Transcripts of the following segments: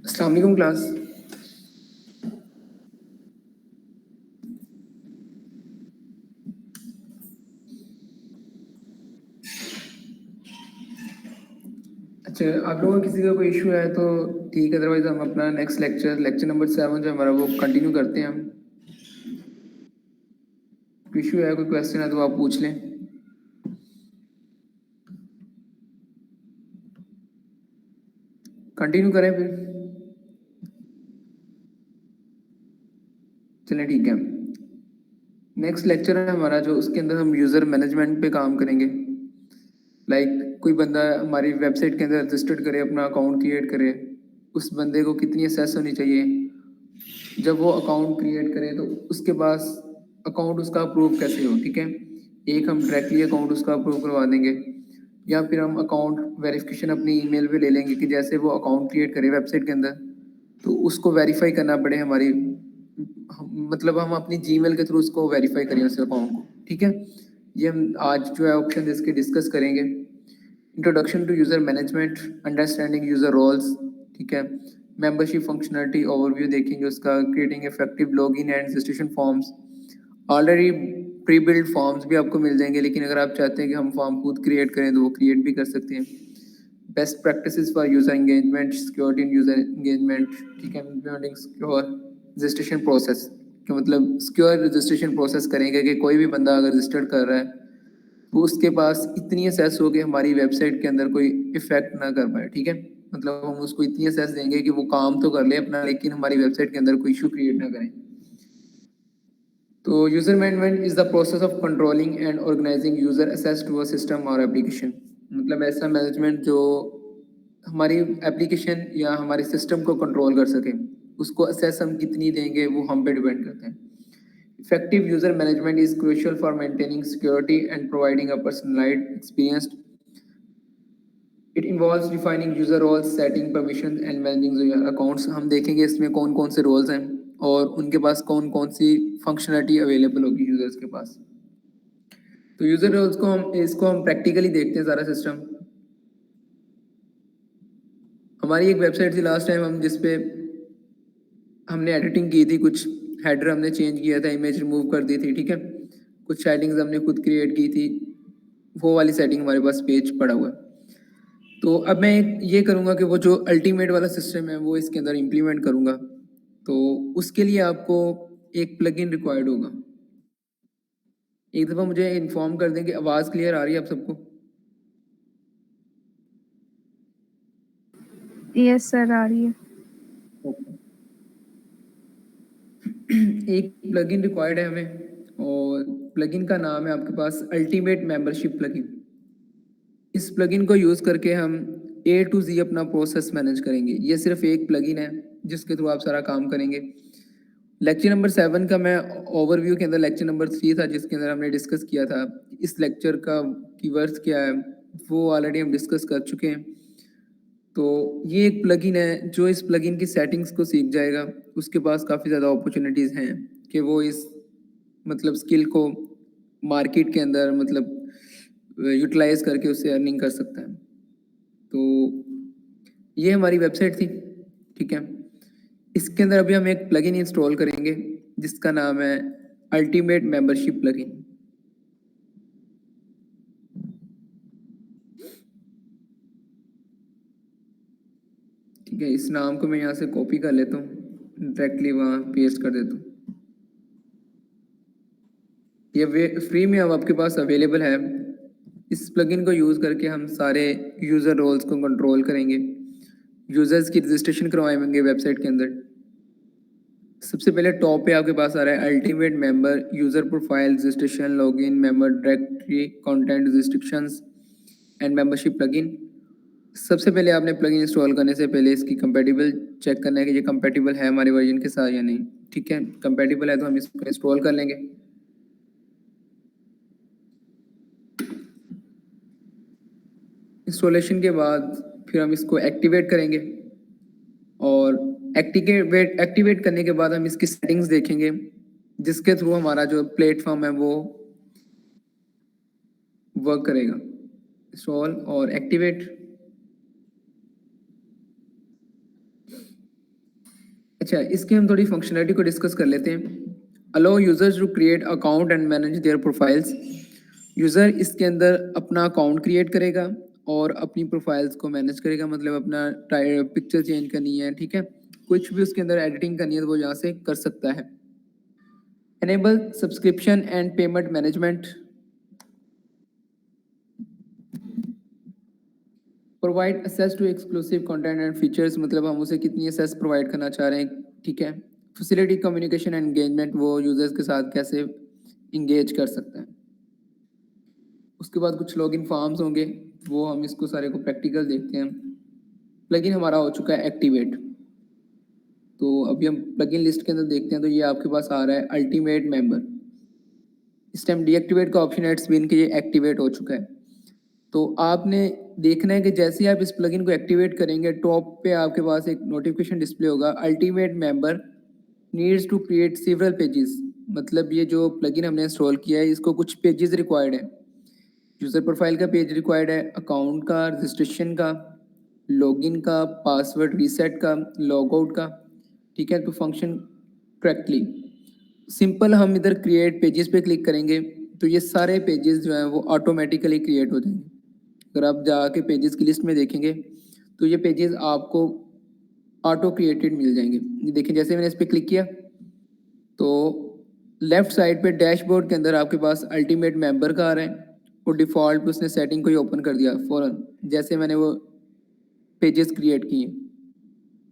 अस्सलाम वालेकुम क्लास। अच्छा, आप लोगों को किसी का कोई इशू है तो ठीक है, अदरवाइज हम अपना नेक्स्ट लेक्चर नंबर 7 जो हमारा वो कंटिन्यू करते हैं हम। कोई इशू है, कोई क्वेश्चन है तो आप पूछ लें। कंटिन्यू करें फिर। चलें ठीक है। नेक्स्ट लेक्चर है हमारा जो, उसके अंदर हम यूज़र मैनेजमेंट पे काम करेंगे। कोई बंदा हमारी वेबसाइट के अंदर रजिस्टर्ड करे, अपना अकाउंट क्रिएट करे, उस बंदे को कितनी एक्सेस होनी चाहिए। जब वो अकाउंट क्रिएट करे तो उसके पास अकाउंट उसका अप्रूव कैसे हो, ठीक है। एक हम डायरेक्टली अकाउंट उसका अप्रूव करवा देंगे, या फिर हम अकाउंट वेरिफिकेशन अपनी ईमेल पे ले लेंगे कि जैसे वो अकाउंट क्रिएट करे वेबसाइट के अंदर तो उसको वेरीफाई करना पड़े हमारी, मतलब हम अपनी जीमेल के थ्रू उसको वेरीफाई करें उस अकाउंट को, ठीक है। ये हम आज जो है ऑप्शन इसके डिस्कस करेंगे। Introduction to user management, understanding user roles, ठीक है। मेंबरशिप फंक्शनलिटी ओवरव्यू देखेंगे उसका, creating effective login and registration forms. Already pre build forms भी आपको मिल जाएंगे, लेकिन अगर आप चाहते हैं कि हम फॉर्म खुद क्रिएट करें तो वो क्रिएट भी कर सकते हैं। Best practices for user engagement, security in user engagement, ठीक है। इम्प्लीमेंटिंग सिक्योर रजिस्ट्रेशन प्रोसेस, कि मतलब सिक्योर रजिस्ट्रेशन प्रोसेस करेंगे कि कोई भी बंदा अगर रजिस्टर्ड कर रहा है तो उसके पास इतनी असेस हो कि हमारी वेबसाइट के अंदर कोई इफेक्ट ना कर पाए, ठीक है। मतलब हम उसको इतनी असेस देंगे कि वो काम तो कर ले अपना, लेकिन हमारी वेबसाइट के अंदर कोई इशू क्रिएट ना करें। तो user management is the process of controlling and organizing user access to a system और एप्लीकेशन। मतलब ऐसा मैनेजमेंट जो हमारी एप्लीकेशन या हमारे सिस्टम को कंट्रोल कर सके, उसको एक्सेस हम कितनी देंगे वो हम पे डिपेंड करते हैं। Effective user management is crucial for maintaining security and providing a personalized experience. It involves defining user roles, setting permission and managing accounts. हम देखेंगे इसमें कौन कौन से रोल्स हैं और उनके पास कौन कौन सी फंक्शनलिटी अवेलेबल होगी यूजर्स के पास। तो यूजर रोल्स को हम प्रैक्टिकली देखते हैं सारा सिस्टम। हमारी एक वेबसाइट थी लास्ट टाइम हम जिसपे हमने एडिटिंग की थी, कुछ हेडर हमने चेंज किया था, इमेज रिमूव कर दी थी, ठीक है। कुछ सेटिंग्स हमने खुद क्रिएट की थी, वो वाली सेटिंग हमारे पास पेज पड़ा हुआ है। तो अब मैं ये करूँगा कि वो जो अल्टीमेट वाला सिस्टम है वो इसके अंदर इम्प्लीमेंट करूँगा। तो उसके लिए आपको एक प्लगइन रिक्वायर्ड होगा। एक दफ़ा मुझे इन्फॉर्म कर दें कि आवाज़ क्लियर आ रही है आप सबको। यस सर, आ रही है। एक प्लगइन रिक्वायर्ड है हमें, और प्लगइन का नाम है आपके पास अल्टीमेट मेंबरशिप प्लगइन। इस प्लगइन को यूज़ करके हम A to Z अपना प्रोसेस मैनेज करेंगे। ये सिर्फ एक प्लगइन है जिसके थ्रू आप सारा काम करेंगे। लेक्चर नंबर 7 का मैं ओवरव्यू के अंदर लेक्चर नंबर 3 था जिसके अंदर हमने डिस्कस किया था इस लेक्चर का कीवर्ड्स क्या है, वो ऑलरेडी हम डिस्कस कर चुके हैं। तो ये एक प्लगइन है जो इस प्लगइन की सेटिंग्स को सीख जाएगा, उसके पास काफ़ी ज़्यादा अपॉर्चुनिटीज़ हैं कि वो इस मतलब स्किल को मार्केट के अंदर मतलब यूटिलाइज करके उससे अर्निंग कर सकता है। तो ये हमारी वेबसाइट थी, ठीक है। इसके अंदर अभी हम एक प्लगइन इंस्टॉल करेंगे जिसका नाम है अल्टीमेट मेंबरशिप प्लगइन। ठीक है, इस नाम को मैं यहाँ से कॉपी कर लेता हूँ, डायरेक्टली वहाँ पेस्ट कर देता हूँ। ये फ्री में अब आपके पास अवेलेबल है। इस प्लगइन को यूज़ करके हम सारे यूज़र रोल्स को कंट्रोल करेंगे, यूज़र्स की रजिस्ट्रेशन करवाएंगे वेबसाइट के अंदर। सबसे पहले टॉप पे आपके पास आ रहा है ultimate member user profile registration login member directory content restrictions and membership plugin. सबसे पहले आपने प्लगइन इंस्टॉल करने से पहले इसकी कंपैटिबल चेक करना है कि ये कंपैटिबल है हमारे वर्जन के साथ या नहीं, ठीक है। कंपैटिबल है तो हम इसको इंस्टॉल कर लेंगे। इंस्टॉलेशन के बाद फिर हम इसको एक्टिवेट करेंगे, और एक्टिवेट करने के बाद हम इसकी सेटिंग्स देखेंगे जिसके थ्रू हमारा जो प्लेटफॉर्म है वो वर्क करेगा। इंस्टॉल और एक्टिवेट। अच्छा, इसकी हम थोड़ी फंक्शनैलिटी को डिस्कस कर लेते हैं। Allow users to create account and manage their profiles. User इसके अंदर अपना अकाउंट क्रिएट करेगा और अपनी प्रोफाइल्स को मैनेज करेगा, मतलब अपना पिक्चर चेंज करनी है, ठीक है, कुछ भी उसके अंदर एडिटिंग करनी है तो वो यहाँ से कर सकता है। Enable subscription and payment management. Provide access to exclusive content and features, मतलब हम उसे कितनी एक्सेस प्रोवाइड करना चाह रहे हैं, ठीक है। फैसिलिटी कम्युनिकेशन एंड एंगेजमेंट, वो यूजर्स के साथ कैसे इंगेज कर सकते हैं। उसके बाद कुछ लॉगिन फॉर्म्स होंगे, वो हम इसको सारे को प्रैक्टिकल देखते हैं। प्लगइन हमारा हो चुका है एक्टिवेट, तो अभी हम प्लगइन लिस्ट के अंदर देखते हैं, तो ये आपके पास आ रहा है अल्टीमेट मेंबर। इस टाइम डीएक्टिवेट का ऑप्शन है, इट्स मीन कि ये एक्टिवेट हो चुका है। तो आपने देखना है कि जैसे ही आप इस प्लगइन को एक्टिवेट करेंगे, टॉप पे आपके पास एक नोटिफिकेशन डिस्प्ले होगा, ultimate member needs to create several pages. मतलब ये जो प्लगइन हमने इंस्टॉल किया है, इसको कुछ पेजेस रिक्वायर्ड है। यूज़र प्रोफाइल का पेज रिक्वायर्ड है, अकाउंट का, रजिस्ट्रेशन का, लॉगिन का, पासवर्ड रीसेट का, लॉगआउट का, ठीक है, टू फंक्शन करेक्टली। सिंपल हम इधर क्रिएट पेजेस पे क्लिक करेंगे तो ये सारे पेजेस जो हैं वो ऑटोमेटिकली क्रिएट हो जाएंगे। अगर आप जाके पेजेस की लिस्ट में देखेंगे तो ये पेजेस आपको ऑटो क्रिएटेड मिल जाएंगे। ये देखिए, जैसे मैंने इस पर क्लिक किया तो लेफ्ट साइड पे डैशबोर्ड के अंदर आपके पास अल्टीमेट मेंबर का आ रहा है और डिफ़ॉल्ट पे उसने सेटिंग को ही ओपन कर दिया फ़ौरन, जैसे मैंने वो पेजेस क्रिएट किए।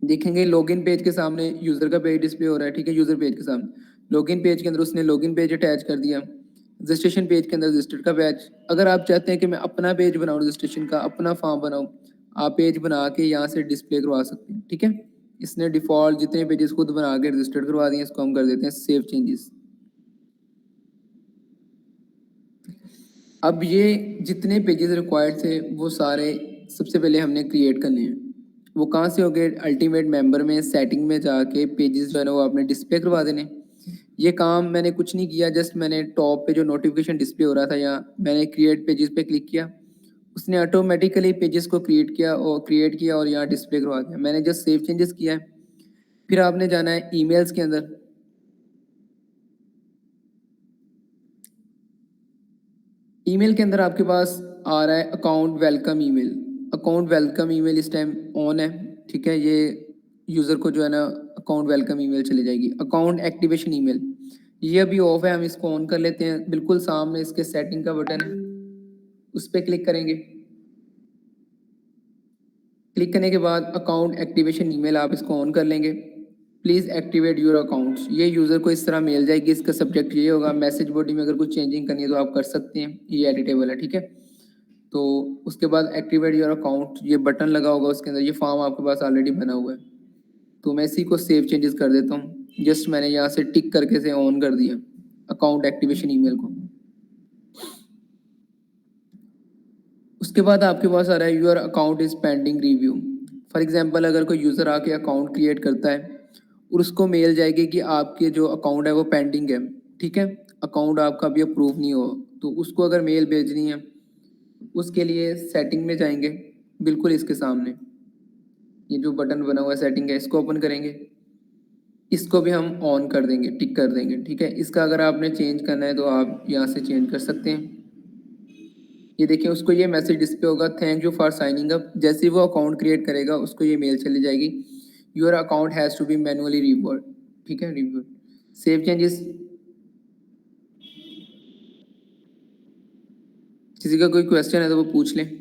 देखेंगे लॉगिन पेज के सामने यूज़र का पेज डिस्प्ले हो रहा है, ठीक है, यूज़र पेज के सामने लॉगिन पेज के अंदर उसने लॉगिन पेज अटैच कर दिया। रजिस्ट्रेशन पेज के अंदर रजिस्टर्ड का पेज। अगर आप चाहते हैं कि मैं अपना पेज बनाऊँ रजिस्ट्रेशन का, अपना फॉर्म बनाऊँ, आप पेज बना के यहाँ से डिस्प्ले करवा सकते हैं, ठीक है। इसने डिफ़ॉल्ट जितने पेजेस खुद बना के रजिस्टर्ड करवा दिए, इसको हम कर देते हैं सेव चेंजेस। अब ये जितने पेजेस रिक्वायर्ड थे वो सारे सबसे पहले हमने क्रिएट करने हैं। वो कहाँ से हो गए? अल्टीमेट मेंबर में सेटिंग में जाके पेजेस जो है ना वो आपने डिस्प्ले करवा देने। ये काम मैंने कुछ नहीं किया, जस्ट मैंने टॉप पे जो नोटिफिकेशन डिस्प्ले हो रहा था यहाँ मैंने क्रिएट पेजेस पे क्लिक किया, उसने ऑटोमेटिकली पेजेस को क्रिएट किया और यहाँ डिस्प्ले करवा दिया। मैंने जस्ट सेव चेंजेस किया है। फिर आपने जाना है ईमेल्स के अंदर। ईमेल के अंदर आपके पास आ रहा है account welcome email. Account welcome email इस टाइम ऑन है, ठीक है। ये यूज़र को जो है ना अकाउंट वेलकम ईमेल चली जाएगी। अकाउंट एक्टिवेशन ईमेल ये अभी ऑफ है, हम इसको ऑन कर लेते हैं। बिल्कुल सामने इसके सेटिंग का बटन है, उस पर क्लिक करेंगे। क्लिक करने के बाद अकाउंट एक्टिवेशन ईमेल आप इसको ऑन कर लेंगे। प्लीज़ एक्टिवेट योर अकाउंट्स, ये यूज़र को इस तरह मेल जाएगी। इसका सब्जेक्ट ये होगा, मैसेज बॉडी में अगर कुछ चेंजिंग करनी है तो आप कर सकते हैं, ये एडिटेबल है, ठीक है। तो उसके बाद एक्टिवेट योर अकाउंट ये बटन लगा होगा, उसके अंदर ये फॉर्म आपके पास ऑलरेडी बना हुआ है। तो मैं इसी को सेव चेंजेस कर देता हूँ। जस्ट मैंने यहाँ से टिक करके से ऑन कर दिया अकाउंट एक्टिवेशन ईमेल को। उसके बाद आपके पास आ रहा है your account is pending review. For example अगर कोई यूज़र आके अकाउंट क्रिएट करता है और उसको मेल जाएगी कि आपके जो अकाउंट है वो पेंडिंग है, ठीक है, अकाउंट आपका अभी अप्रूव नहीं हो, तो उसको अगर मेल भेजनी है उसके लिए सेटिंग में जाएंगे। बिल्कुल इसके सामने ये जो बटन बना हुआ है सेटिंग है, इसको ओपन करेंगे। इसको भी हम ऑन कर देंगे, टिक कर देंगे, ठीक है। इसका अगर आपने चेंज करना है तो आप यहाँ से चेंज कर सकते हैं। ये देखिए उसको ये मैसेज डिस्प्ले होगा, thank you for signing up. जैसे ही वो अकाउंट क्रिएट करेगा उसको ये मेल चली जाएगी, your account has to be manually reboot, ठीक है, रिबूट। Save changes. किसी का कोई क्वेश्चन है तो वो पूछ लें।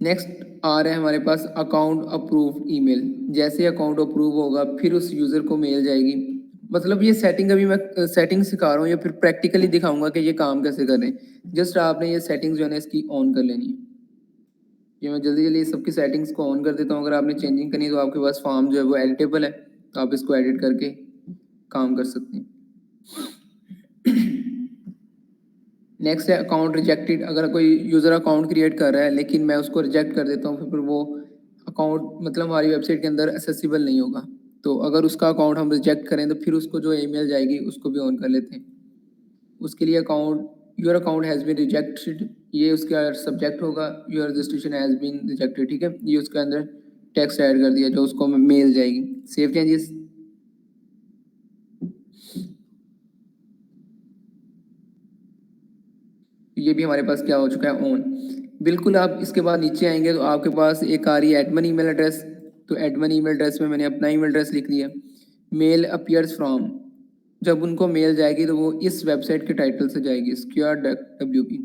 नेक्स्ट आ रहा है हमारे पास अकाउंट अप्रूव ईमेल। जैसे अकाउंट अप्रूव होगा फिर उस यूज़र को मेल जाएगी। मतलब ये सेटिंग अभी मैं सेटिंग सिखा रहा हूँ या फिर प्रैक्टिकली दिखाऊंगा कि ये काम कैसे करें। जस्ट आपने ये सेटिंग्स जो है ना इसकी ऑन कर लेनी है। ये मैं जल्दी जल्दी सबकी सेटिंग्स को ऑन कर देता हूँ। अगर आपने चेंजिंग करनी है तो आपके पास फॉर्म जो है वो एडिटेबल है, तो आप इसको एडिट करके काम कर सकते हैं। नेक्स्ट है अकाउंट रिजेक्टेड। अगर कोई यूज़र अकाउंट क्रिएट कर रहा है लेकिन मैं उसको रिजेक्ट कर देता हूँ, फिर वो अकाउंट मतलब हमारी वेबसाइट के अंदर एक्सेसिबल नहीं होगा। तो अगर उसका अकाउंट हम रिजेक्ट करें तो फिर उसको जो ईमेल जाएगी उसको भी ऑन कर लेते हैं। उसके लिए account your account has been rejected, ये उसका सब्जेक्ट होगा, your registration has been rejected, ठीक है। ये उसके अंदर टेक्स्ट ऐड कर दिया जो उसको मेल जाएगी। Save changes. ये भी हमारे पास क्या हो चुका है, ऑन। बिल्कुल आप इसके बाद नीचे आएंगे तो आपके पास एक आ रही है एडमिन ईमेल एड्रेस। तो एडमिन ईमेल एड्रेस में मैंने अपना ईमेल एड्रेस लिख दिया। मेल अपीयर्स फ्रॉम, जब उनको मेल जाएगी तो वो इस वेबसाइट के टाइटल से जाएगी, SQRWP।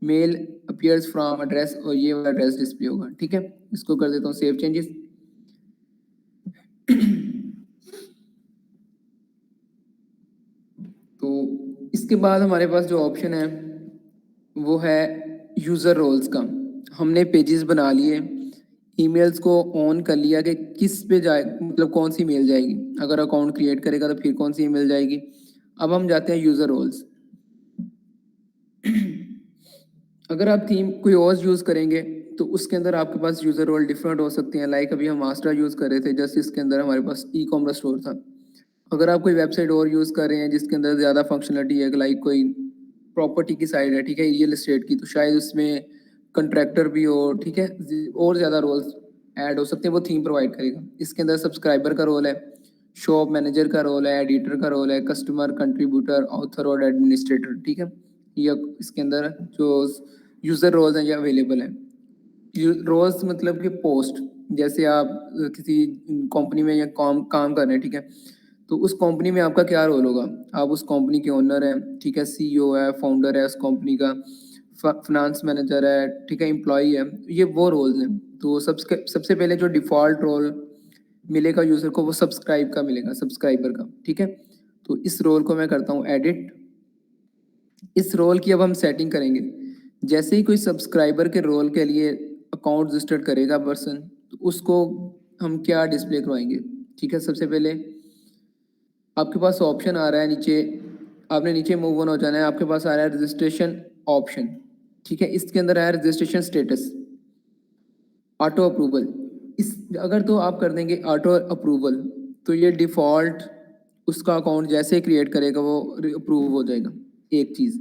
Mail appears from address, और ये वाला एड्रेस डिस्प्ले होगा। ठीक है, इसको कर देता हूँ सेव चेंजेस। तो इसके बाद हमारे पास जो ऑप्शन है वो है यूज़र रोल्स का। हमने पेजेस बना लिए, ईमेल्स को ऑन कर लिया कि किस पे जाए, मतलब कौन सी मेल जाएगी। अगर अकाउंट क्रिएट करेगा तो फिर कौन सी ईमेल जाएगी। अब हम जाते हैं यूज़र रोल्स। अगर आप थीम कोई और यूज़ करेंगे तो उसके अंदर आपके पास यूज़र रोल डिफरेंट हो सकते हैं। लाइक अभी हम मास्टर यूज़ कर रहे थे, जस्ट इसके अंदर हमारे पास ई कॉमर्स स्टोर था। अगर आप कोई वेबसाइट और यूज़ कर रहे हैं जिसके अंदर ज़्यादा फंक्शनलिटी है, लाइक कोई प्रॉपर्टी की साइड है, ठीक है, रियल एस्टेट की, तो शायद उसमें कंट्रैक्टर भी हो, ठीक है, और ज़्यादा रोल्स ऐड हो सकते हैं, वो थीम प्रोवाइड करेगा। इसके अंदर सब्सक्राइबर का रोल है, शॉप मैनेजर का रोल है, एडिटर का रोल है, कस्टमर, कंट्रीब्यूटर, ऑथर और एडमिनिस्ट्रेटर। ठीक है, ये इसके अंदर जो यूज़र रोल्स हैं ये अवेलेबल हैं। रोल्स मतलब कि पोस्ट, जैसे आप किसी कंपनी में या काम काम कर रहे हैं, ठीक है, तो उस कंपनी में आपका क्या रोल होगा। आप उस कंपनी के ओनर हैं, ठीक है, CEO है, फाउंडर है उस कंपनी का, फाइनेंस मैनेजर है, ठीक है, एम्प्लॉई है, ये वो रोल्स हैं। तो सबसे पहले जो डिफ़ॉल्ट रोल मिलेगा यूज़र को वो सब्सक्राइब का मिलेगा, सब्सक्राइबर का। ठीक है, तो इस रोल को मैं करता हूँ एडिट। इस रोल की अब हम सेटिंग करेंगे। जैसे ही कोई सब्सक्राइबर के रोल के लिए अकाउंट रजिस्टर करेगा पर्सन, तो उसको हम क्या डिस्प्ले करवाएंगे। ठीक है, सबसे पहले आपके पास ऑप्शन आ रहा है नीचे, आपने नीचे मूव ऑन हो जाना है, आपके पास आ रहा है रजिस्ट्रेशन ऑप्शन। ठीक है, इसके अंदर आया रजिस्ट्रेशन स्टेटस, ऑटो अप्रूवल। इस अगर तो आप कर देंगे ऑटो अप्रूवल तो ये डिफ़ॉल्ट उसका अकाउंट जैसे ही क्रिएट करेगा वो अप्रूव हो जाएगा। एक चीज़,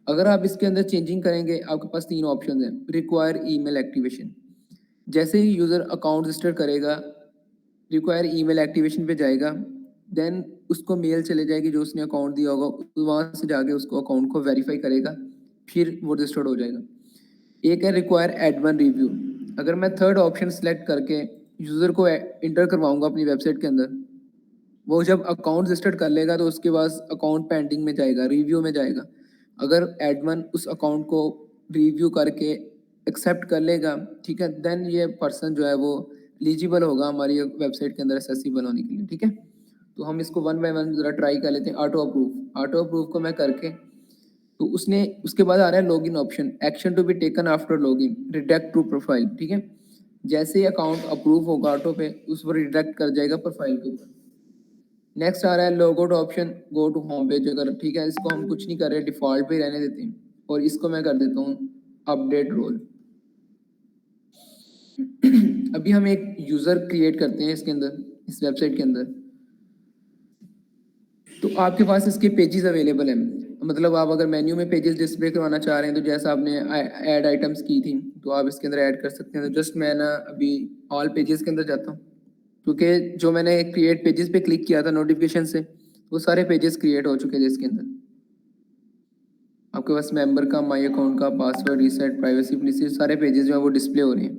अगर आप इसके अंदर चेंजिंग करेंगे, आपके पास 3 ऑप्शन हैं। रिक्वायर ईमेल एक्टिवेशन, जैसे ही यूज़र अकाउंट रजिस्टर करेगा, रिक्वायर ईमेल एक्टिवेशन पे जाएगा, देन उसको मेल चले जाएगी जो उसने अकाउंट दिया होगा, वहाँ से जाके उसको अकाउंट को वेरीफाई करेगा, फिर वो रजिस्टर्ड हो जाएगा। एक है रिक्वायर एडमिन रिव्यू। अगर मैं थर्ड ऑप्शन सेलेक्ट करके यूज़र को इंटर करवाऊंगा अपनी वेबसाइट के अंदर, वो जब अकाउंट रजिस्टर्ड कर लेगा तो उसके बाद अकाउंट पेंडिंग में जाएगा, रिव्यू में जाएगा। अगर एडमिन उस अकाउंट को रिव्यू करके एक्सेप्ट कर लेगा, ठीक है, देन ये पर्सन जो है वो एलिजिबल होगा हमारी वेबसाइट के अंदर एक्सेसिबल होने के लिए। ठीक है, तो हम इसको वन बाय वन ज़रा ट्राई कर लेते हैं। ऑटो अप्रूव, ऑटो अप्रूव को मैं करके, तो उसने उसके बाद आ रहा है login option, action to be taken after login, redirect to profile. ठीक है, जैसे ही अकाउंट अप्रूव होगा ऑटो पे, उस पर रिडायरेक्ट कर जाएगा प्रोफाइल के ऊपर। नेक्स्ट आ रहा है logo to option, go to home page. अगर ठीक है, इसको हम कुछ नहीं कर रहे, डिफॉल्ट पे रहने देते हैं, और इसको मैं कर देता हूँ अपडेट रोल। अभी हम एक यूज़र क्रिएट करते हैं इसके अंदर, इस वेबसाइट के अंदर। तो आपके पास इसके पेजेस अवेलेबल हैं, मतलब आप अगर मेन्यू में पेजेस डिस्प्ले करवाना चाह रहे हैं, तो जैसा आपने ऐड आइटम्स की थी तो आप इसके अंदर ऐड कर सकते हैं। तो जस्ट मैं ना अभी ऑल पेजेस के अंदर जाता हूँ, क्योंकि जो मैंने क्रिएट पेजेस पे क्लिक किया था नोटिफिकेशन से, वो सारे पेजेस क्रिएट हो चुके थे इसके अंदर। आपके पास मेंबर का, माई अकाउंट का, पासवर्ड रीसेट, प्राइवेसी पॉलिसी, सारे पेजेस जो है वो डिस्प्ले हो रहे हैं।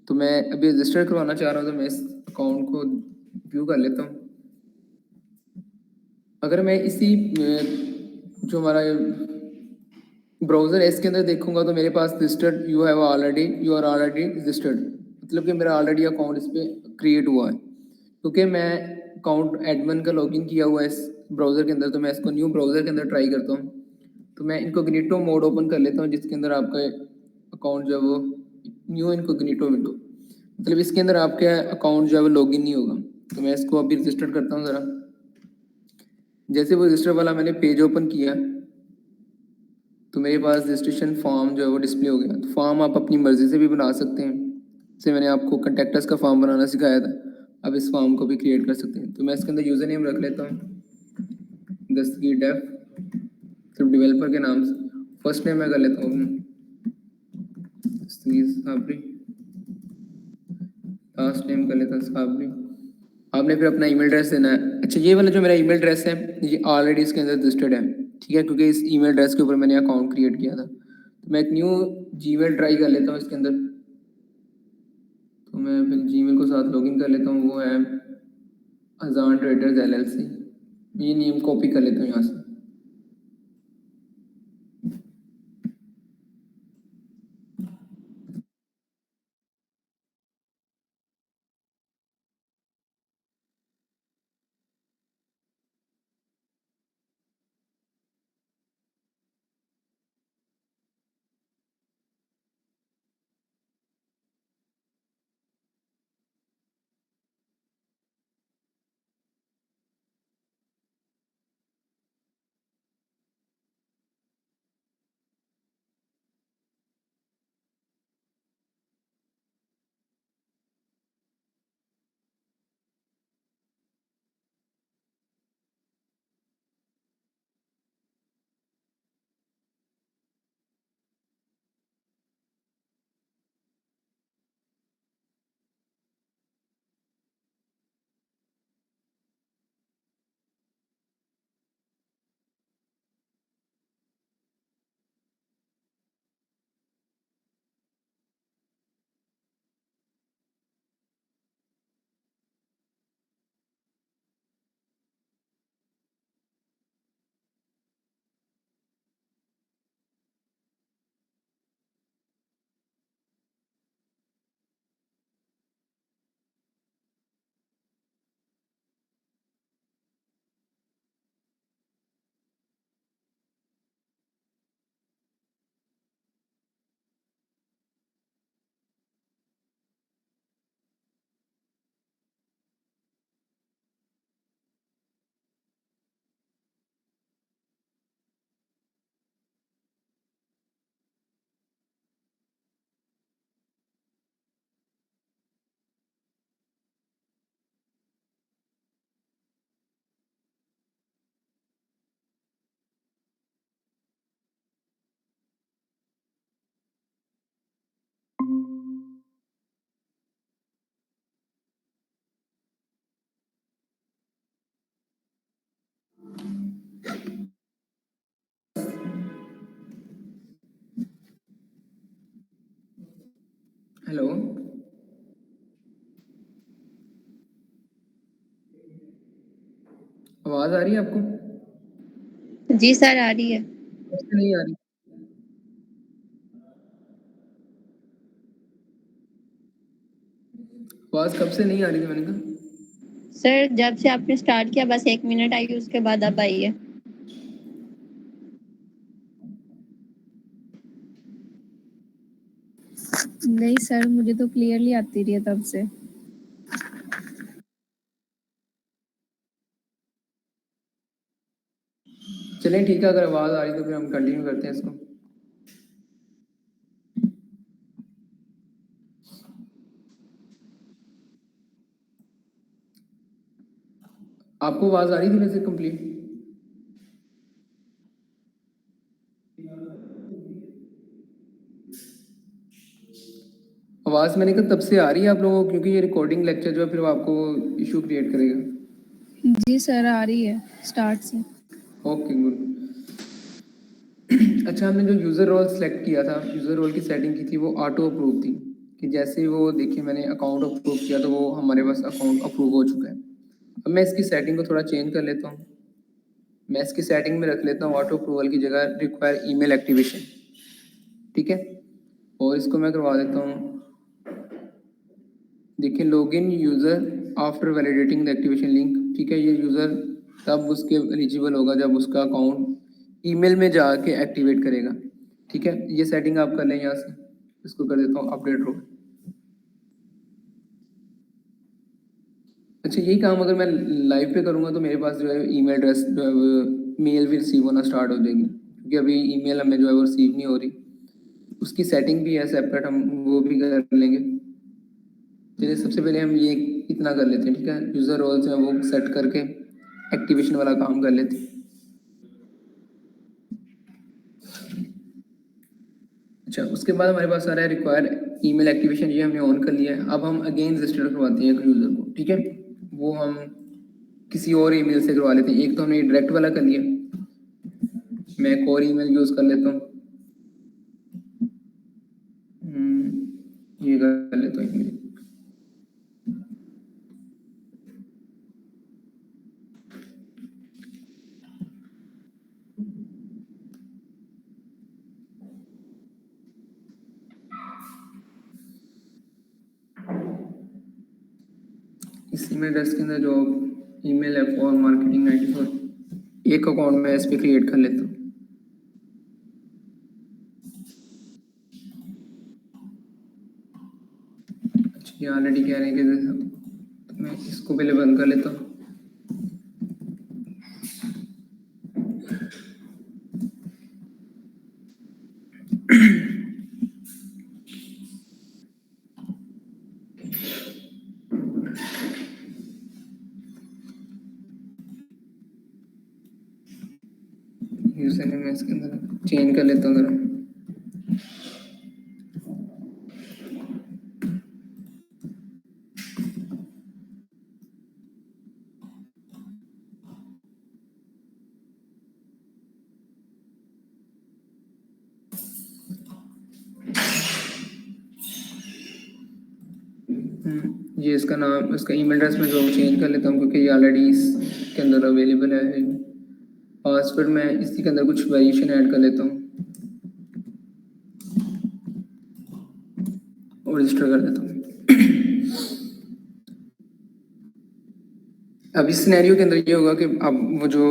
तो मैं अभी रजिस्टर करवाना चाह रहा हूँ, तो मैं इस अकाउंट को व्यू कर लेता हूँ। अगर मैं इसी जो हमारा ब्राउज़र है इसके अंदर देखूंगा तो मेरे पास registered, you are already registered, मतलब कि मेरा ऑलरेडी अकाउंट इस पर क्रिएट हुआ है। क्योंकि मैं अकाउंट एडमिन का लॉगिन किया हुआ है इस ब्राउज़र के अंदर, तो मैं इसको न्यू ब्राउज़र के अंदर ट्राई करता हूँ। तो मैं इनकोग्निटो मोड ओपन कर लेता हूँ, जिसके अंदर आपका अकाउंट जो है वो न्यू इनकोग्निटो विंडो, मतलब इसके अंदर आपका अकाउंट जो है वो लॉगिन नहीं होगा। तो मैं इसको अभी रजिस्टर करता हूँ ज़रा। जैसे वो रजिस्टर वाला मैंने पेज ओपन किया तो मेरे पास रजिस्ट्रेशन फॉर्म जो है वो डिस्प्ले हो गया। तो फॉर्म आप अपनी मर्ज़ी से भी बना सकते हैं, जैसे मैंने आपको कंटेक्टर्स का फॉर्म बनाना सिखाया था, अब इस फॉर्म को भी क्रिएट कर सकते हैं। तो मैं इसके अंदर यूज़र नेम रख लेता हूँ, दस्तगीर डेफ, सिर्फ डेवलपर के नाम से। फर्स्ट नेम मैं कर लेता हूँ दस्तगीर साबरी, लास्ट नेम कर लेता साहब भी। आपने फिर अपना ईमेल एड्रेस देना है। अच्छा, ये वाला जो मेरा ईमेल एड्रेस है ये ऑलरेडी इसके अंदर रजिस्टर्ड है, ठीक है, क्योंकि इस ईमेल एड्रेस के ऊपर मैंने अकाउंट क्रिएट किया था। तो मैं एक न्यू जीमेल ट्राई कर लेता हूँ इसके अंदर। तो मैं फिर जीमेल को साथ लॉगिन कर लेता हूँ, वो है अजान ट्रेडर्स LLC। ये नेम कॉपी कर लेता हूँ यहाँ से। हेलो, आवाज़ आ रही है आपको? जी सर आ रही है। कैसे नहीं आ रही? आवाज़ कब से नहीं आ रही थी मैंने कहा? सर जब से आपने स्टार्ट किया बस 1 मिनट आई, उसके बाद अब आई है। नहीं सर, मुझे तो क्लियरली आती रही है तब से। चलें ठीक है, अगर आवाज़ आ रही तो फिर हम कंटिन्यू करते हैं इसको। आपको आवाज़ आ रही थी वैसे कंप्लीट? आवाज़ मैंने कहा तब से आ रही है आप लोगों को, क्योंकि ये रिकॉर्डिंग लेक्चर जो है फिर वो आपको इशू क्रिएट करेगा। जी सर आ रही है स्टार्ट से। Okay good. अच्छा, हमने जो यूज़र रोल सेलेक्ट किया था, यूज़र रोल की सेटिंग की थी, वो ऑटो अप्रूव थी, कि जैसे ही वो देखिए मैंने अकाउंट अप्रूव किया तो वो हमारे पास अकाउंट अप्रूव हो चुका है। अब मैं इसकी सेटिंग को थोड़ा चेंज कर लेता हूँ। मैं इसकी सेटिंग में रख लेता हूँ ऑटो अप्रूवल की जगह रिक्वायर ईमेल एक्टिवेशन, ठीक है, और इसको मैं करवा देता हूँ। देखिए login user after validating the activation link, ठीक है, ये यूज़र तब उसके एलिजिबल होगा जब उसका अकाउंट ईमेल में जाके एक्टिवेट करेगा, ठीक है। ये सेटिंग आप कर लें यहाँ से। इसको कर देता हूँ अपडेट रोल। अच्छा, यही काम अगर मैं लाइव पे करूँगा तो मेरे पास जो है ईमेल एड्रेस जो है वो मेल भी रिसीव होना स्टार्ट हो जाएगी, क्योंकि अभी ईमेल हमें जो है वो रिसीव नहीं हो रही। उसकी सेटिंग भी है सेपरेट, हम वो भी कर लेंगे। चलिए सबसे पहले हम ये इतना कर लेते हैं, ठीक है, यूज़र रोल्स हैं वो सेट करके एक्टिवेशन वाला काम कर लेते हैं। अच्छा, उसके बाद हमारे पास आ रहा है रिक्वायर ईमेल एक्टिवेशन, ये हमने ऑन कर लिया है। अब हम अगेन रजिस्टर करवाते हैं एक यूज़र को, ठीक है। वो हम किसी और ईमेल से करवा लेते हैं। एक तो हमने डायरेक्ट वाला कर लिया, मैं एक और ईमेल यूज़ कर लेता हूँ। ये कर लेता हूँ email। इस ईमेल एड्रेस के अंदर जो ईमेल है फॉर मार्केटिंग 94, एक अकाउंट में इस पर क्रिएट कर लेता हूँ। अच्छा, ये ऑलरेडी कह रहे हैं कि तो मैं इसको पहले बंद कर लेता हूँ। यूजर नेम इसके अंदर चेंज कर लेता हूँ जरा। ये इसका नाम, इसका ईमेल एड्रेस में जो चेंज कर लेता हूँ क्योंकि ये ऑलरेडी इसके अंदर अवेलेबल है। पासवर्ड में इसी के अंदर कुछ वेरिएशन ऐड कर लेता हूँ और रजिस्टर कर देता हूँ। अब इस सिनेरियो के अंदर ये होगा कि अब वो जो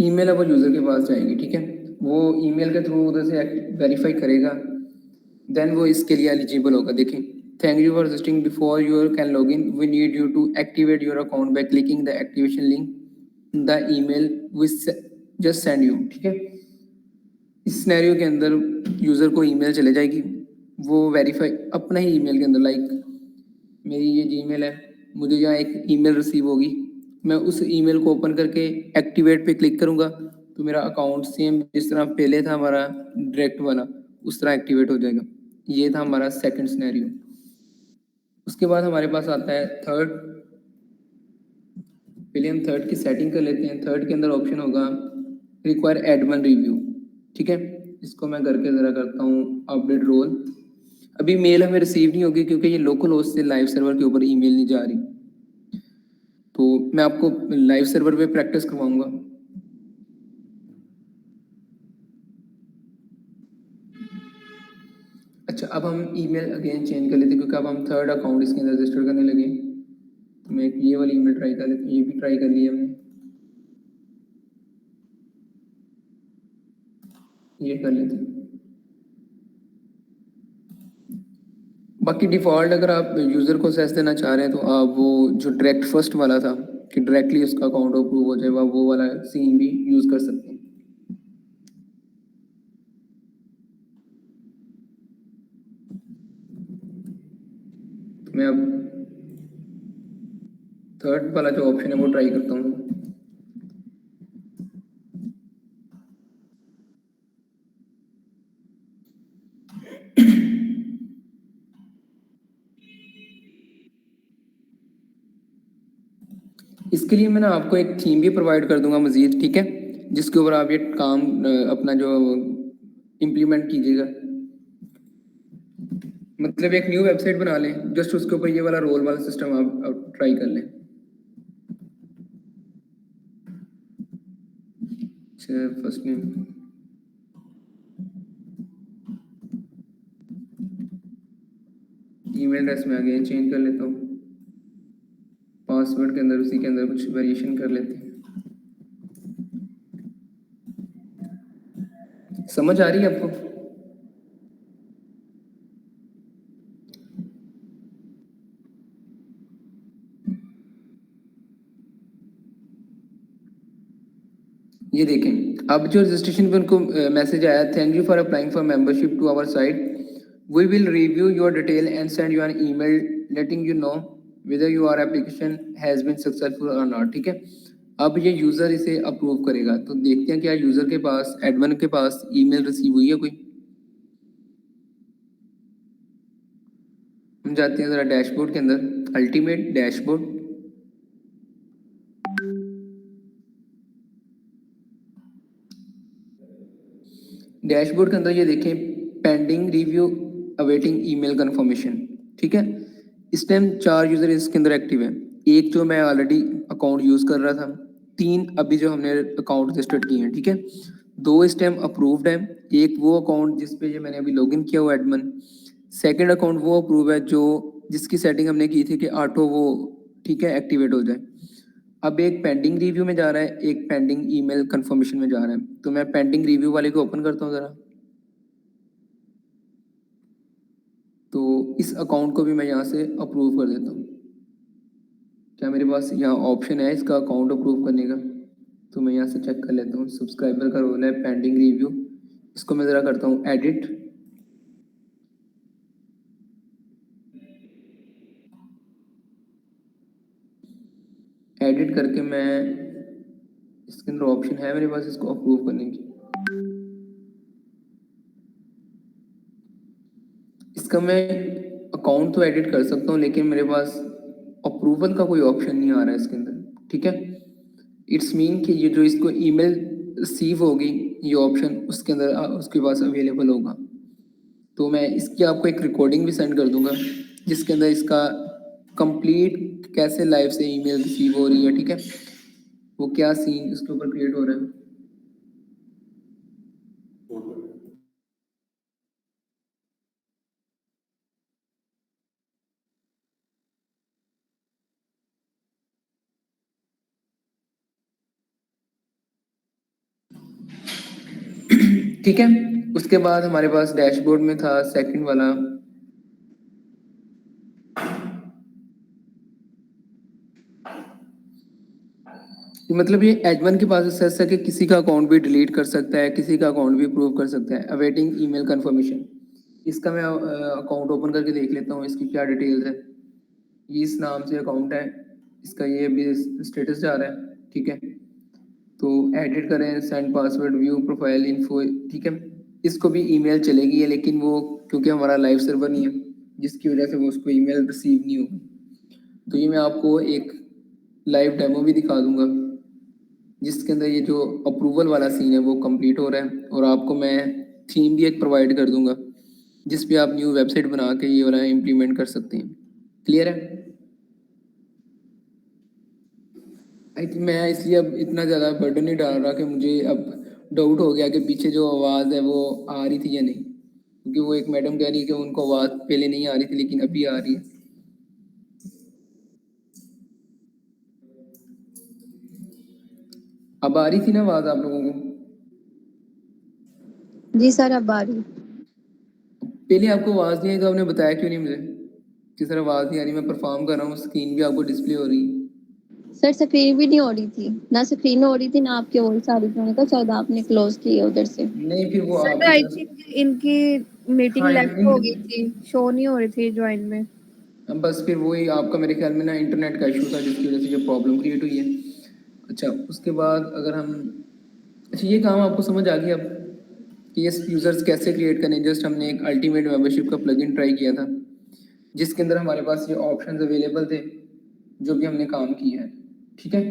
ईमेल है वो यूज़र के पास जाएगी, ठीक है। वो ईमेल के थ्रू उधर से वेरीफाई करेगा, देन वो इसके लिए एलिजिबल होगा। देखिए, thank you for registering, before you can log in we need you to activate your account by clicking the activation link the email which just send you, ठीक है। इस सिनेरियो के अंदर यूज़र को ईमेल चले जाएगी, वो वेरीफाई अपना ही ईमेल के अंदर, लाइक मेरी ये जीमेल है, मुझे यहाँ एक ईमेल रिसीव होगी, मैं उस ईमेल को ओपन करके एक्टिवेट पे क्लिक करूँगा तो मेरा अकाउंट सेम जिस तरह पहले था हमारा डायरेक्ट वाला उस तरह एक्टिवेट हो जाएगा। ये था हमारा सेकंड सिनेरियो। उसके बाद हमारे पास आता है थर्ड। पहले हम थर्ड की सेटिंग कर लेते हैं। थर्ड के अंदर ऑप्शन होगा रिक्वायर एडमिन रिव्यू, ठीक है। इसको मैं करके ज़रा करता हूँ अपडेट रोल। अभी मेल हमें रिसीव नहीं होगी क्योंकि ये लोकल होस्ट से लाइव सर्वर के ऊपर ईमेल नहीं जा रही, तो मैं आपको लाइव सर्वर पे प्रैक्टिस करवाऊंगा। अच्छा, अब हम ईमेल अगेन चेंज कर लेते हैं क्योंकि अब हम थर्ड अकाउंट इसके अंदर रजिस्टर करने लगे। तो मैं ये वाली ईमेल ट्राई कर लेता हूँ, ये भी ट्राई कर लिया हमने, ये कर लेते हैं। बाकी डिफ़ॉल्ट अगर आप यूज़र को सेस देना चाह रहे हैं तो आप वो जो डायरेक्ट फर्स्ट वाला था कि डायरेक्टली उसका अकाउंट अप्रूव हो जाएगा, वो वाला सीन भी यूज़ कर सकते हैं। तो मैं अब थर्ड वाला जो ऑप्शन है वो ट्राई करता हूँ। इसके लिए मैं ना आपको एक थीम भी प्रोवाइड कर दूंगा मजीद, ठीक है, जिसके ऊपर आप ये काम अपना जो इम्प्लीमेंट कीजिएगा। मतलब एक न्यू वेबसाइट बना लें, जस्ट उसके ऊपर ये वाला रोल वाला सिस्टम आप ट्राई कर लें। फर्स्ट नेम, ईमेल एड्रेस में आगे चेंज कर लेता हूँ, पासवर्ड के अंदर उसी के अंदर कुछ वेरिएशन कर लेते हैं। समझ आ रही है आपको? ये देखें, अब जो रजिस्ट्रेशन पे उनको मैसेज आया, thank you for applying for membership to our site, we will review your detail and send you an email letting you know whether your application has been successful और नॉट, ठीक है। अब ये user इसे approve करेगा, तो देखते हैं क्या यूज़र के पास, एडमिन के पास ईमेल रिसीव हुई है कोई। हम जाते हैं ज़रा डैशबोर्ड के अंदर, अल्टीमेट डैशबोर्ड। डैशबोर्ड के अंदर ये देखें pending review awaiting email confirmation, ठीक है। इस टाइम 4 यूजर इसके अंदर एक्टिव है, एक जो मैं ऑलरेडी अकाउंट यूज कर रहा था, 3 अभी जो हमने अकाउंट रजिस्टर्ड किए हैं, ठीक है। 2 इस टाइम अप्रूव्ड है, एक वो अकाउंट जिस पे ये मैंने अभी लॉगिन किया हुआ एडमिन, सेकंड अकाउंट वो अप्रूव है जो जिसकी सेटिंग हमने की थी कि ऑटो वो, ठीक है, एक्टिवेट हो जाए। अब एक पेंडिंग रिव्यू में जा रहा है, एक पेंडिंग ईमेल कंफर्मेशन में जा रहा है। तो मैं पेंडिंग रिव्यू वाले को ओपन करता हूँ ज़रा। तो इस अकाउंट को भी मैं यहाँ से अप्रूव कर देता हूँ। क्या मेरे पास यहाँ ऑप्शन है इसका अकाउंट अप्रूव करने का? तो मैं यहाँ से चेक कर लेता हूँ। सब्सक्राइबर का रोल है पेंडिंग रिव्यू, इसको मैं ज़रा करता हूँ एडिट। एडिट करके मैं इसके अंदर ऑप्शन है मेरे पास इसको अप्रूव करने की। इसका मैं अकाउंट तो एडिट कर सकता हूँ लेकिन मेरे पास अप्रूवल का कोई ऑप्शन नहीं आ रहा है इसके अंदर, ठीक है। इट्स मीन कि ये जो इसको ईमेल रिसीव होगी ये ऑप्शन उसके अंदर उसके पास अवेलेबल होगा। तो मैं इसकी आपको एक रिकॉर्डिंग भी सेंड कर दूंगा जिसके अंदर इसका कंप्लीट कैसे लाइव से ईमेल रिसीव हो रही है, ठीक है, वो क्या सीन इसके ऊपर क्रिएट हो रहा है। ठीक है, उसके बाद हमारे पास डैशबोर्ड में था सेकंड वाला, मतलब ये एडमिन के पास एक्सेस है कि किसी का अकाउंट भी डिलीट कर सकता है, किसी का अकाउंट भी अप्रूव कर सकता है। अवेटिंग ईमेल कंफर्मेशन, इसका मैं अकाउंट ओपन करके देख लेता हूँ इसकी क्या डिटेल्स है। ये इस नाम से अकाउंट है, इसका ये भी स्टेटस जा रहा है, ठीक है। तो एडिट करें, send password, view profile info, ठीक है। इसको भी ईमेल चलेगी है लेकिन वो क्योंकि हमारा लाइव सर्वर नहीं है जिसकी वजह से वो उसको ईमेल रिसीव नहीं होगी। तो ये मैं आपको एक लाइव डेमो भी दिखा दूंगा जिसके अंदर ये जो अप्रूवल वाला सीन है वो कंप्लीट हो रहा है, और आपको मैं थीम भी एक प्रोवाइड कर दूंगा जिस पे आप न्यू वेबसाइट बना के ये वाला इम्प्लीमेंट कर सकते हैं। क्लियर है? आई थिंक मैं इसलिए अब इतना ज़्यादा बर्डन नहीं डाल रहा कि मुझे अब डाउट हो गया कि पीछे जो आवाज़ है वो आ रही थी या नहीं, क्योंकि वो एक मैडम कह रही है कि उनको आवाज़ पहले नहीं आ रही थी लेकिन अभी आ रही है। अब आ रही थी ना आवाज़ आप लोगों को? जी सर, अब आ रही। पहले आपको आवाज़ नहीं आई तो आपने बताया क्यों नहीं मुझे कि सर आवाज़ नहीं आ रही, मैं परफॉर्म कर रहा हूँ, स्क्रीन भी आपको डिस्प्ले हो रही है। सर स्क्रीन भी नहीं हो रही थी, ना स्क्रीन हो रही थी ना आपकी वॉइस आ रही थी। मैंने कहा शायद आपने क्लोज की है उधर से। नहीं फिर वो सर आपकी आई तरफ थिंक इनकी मीटिंग हाँ लेफ्ट हो गई थी, शो नहीं हो रही थी ज्वाइन में। बस फिर वही आपका मेरे ख्याल में ना इंटरनेट का इशू था जिसकी वजह से जो प्रॉब्लम क्रिएट हुई है। अच्छा उसके बाद अगर हम, अच्छा ये काम आपको समझ आ गया अब कि ये यूज़र्स कैसे क्रिएट करने। जस्ट हमने एक अल्टीमेट मेंबरशिप का प्लगइन ट्राई किया था जिसके अंदर हमारे पास ये ऑप्शंस अवेलेबल थे जो भी हमने काम किया है, ठीक है।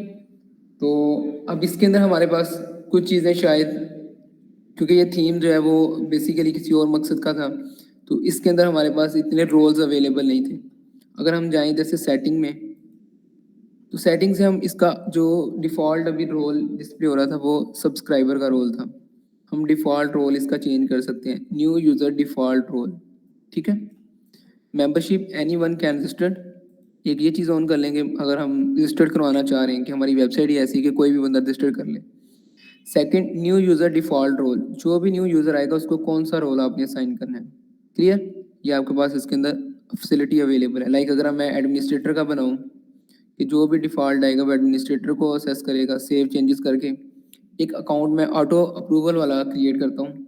तो अब इसके अंदर हमारे पास कुछ चीज़ें शायद, क्योंकि ये थीम जो है वो बेसिकली किसी और मकसद का था, तो इसके अंदर हमारे पास इतने रोल्स अवेलेबल नहीं थे। अगर हम जाएं जैसे सेटिंग में, तो सेटिंग से हम इसका जो डिफ़ॉल्ट अभी रोल डिस्प्ले हो रहा था वो सब्सक्राइबर का रोल था, हम डिफ़ॉल्ट रोल इसका चेंज कर सकते हैं, न्यू यूज़र डिफ़ॉल्ट रोल, ठीक है। Membership any one can registered, एक ये चीज़ ऑन कर लेंगे अगर हम रजिस्टर्ड करवाना चाह रहे हैं कि हमारी वेबसाइट ही ऐसी है कि कोई भी बंदा रजिस्टर कर ले। Second, new user default role, जो भी न्यू यूज़र आएगा उसको कौन सा रोल आपने असाइन करना है। क्लियर? ये आपके पास इसके अंदर फैसिलिटी अवेलेबल है। लाइक अगर मैं एडमिनिस्ट्रेटर का बनाऊँ कि जो भी डिफ़ॉल्ट आएगा वो एडमिनिस्ट्रेटर को असेस करेगा, सेव चेंजेस करके एक अकाउंट में ऑटो अप्रूवल वाला क्रिएट करता हूँ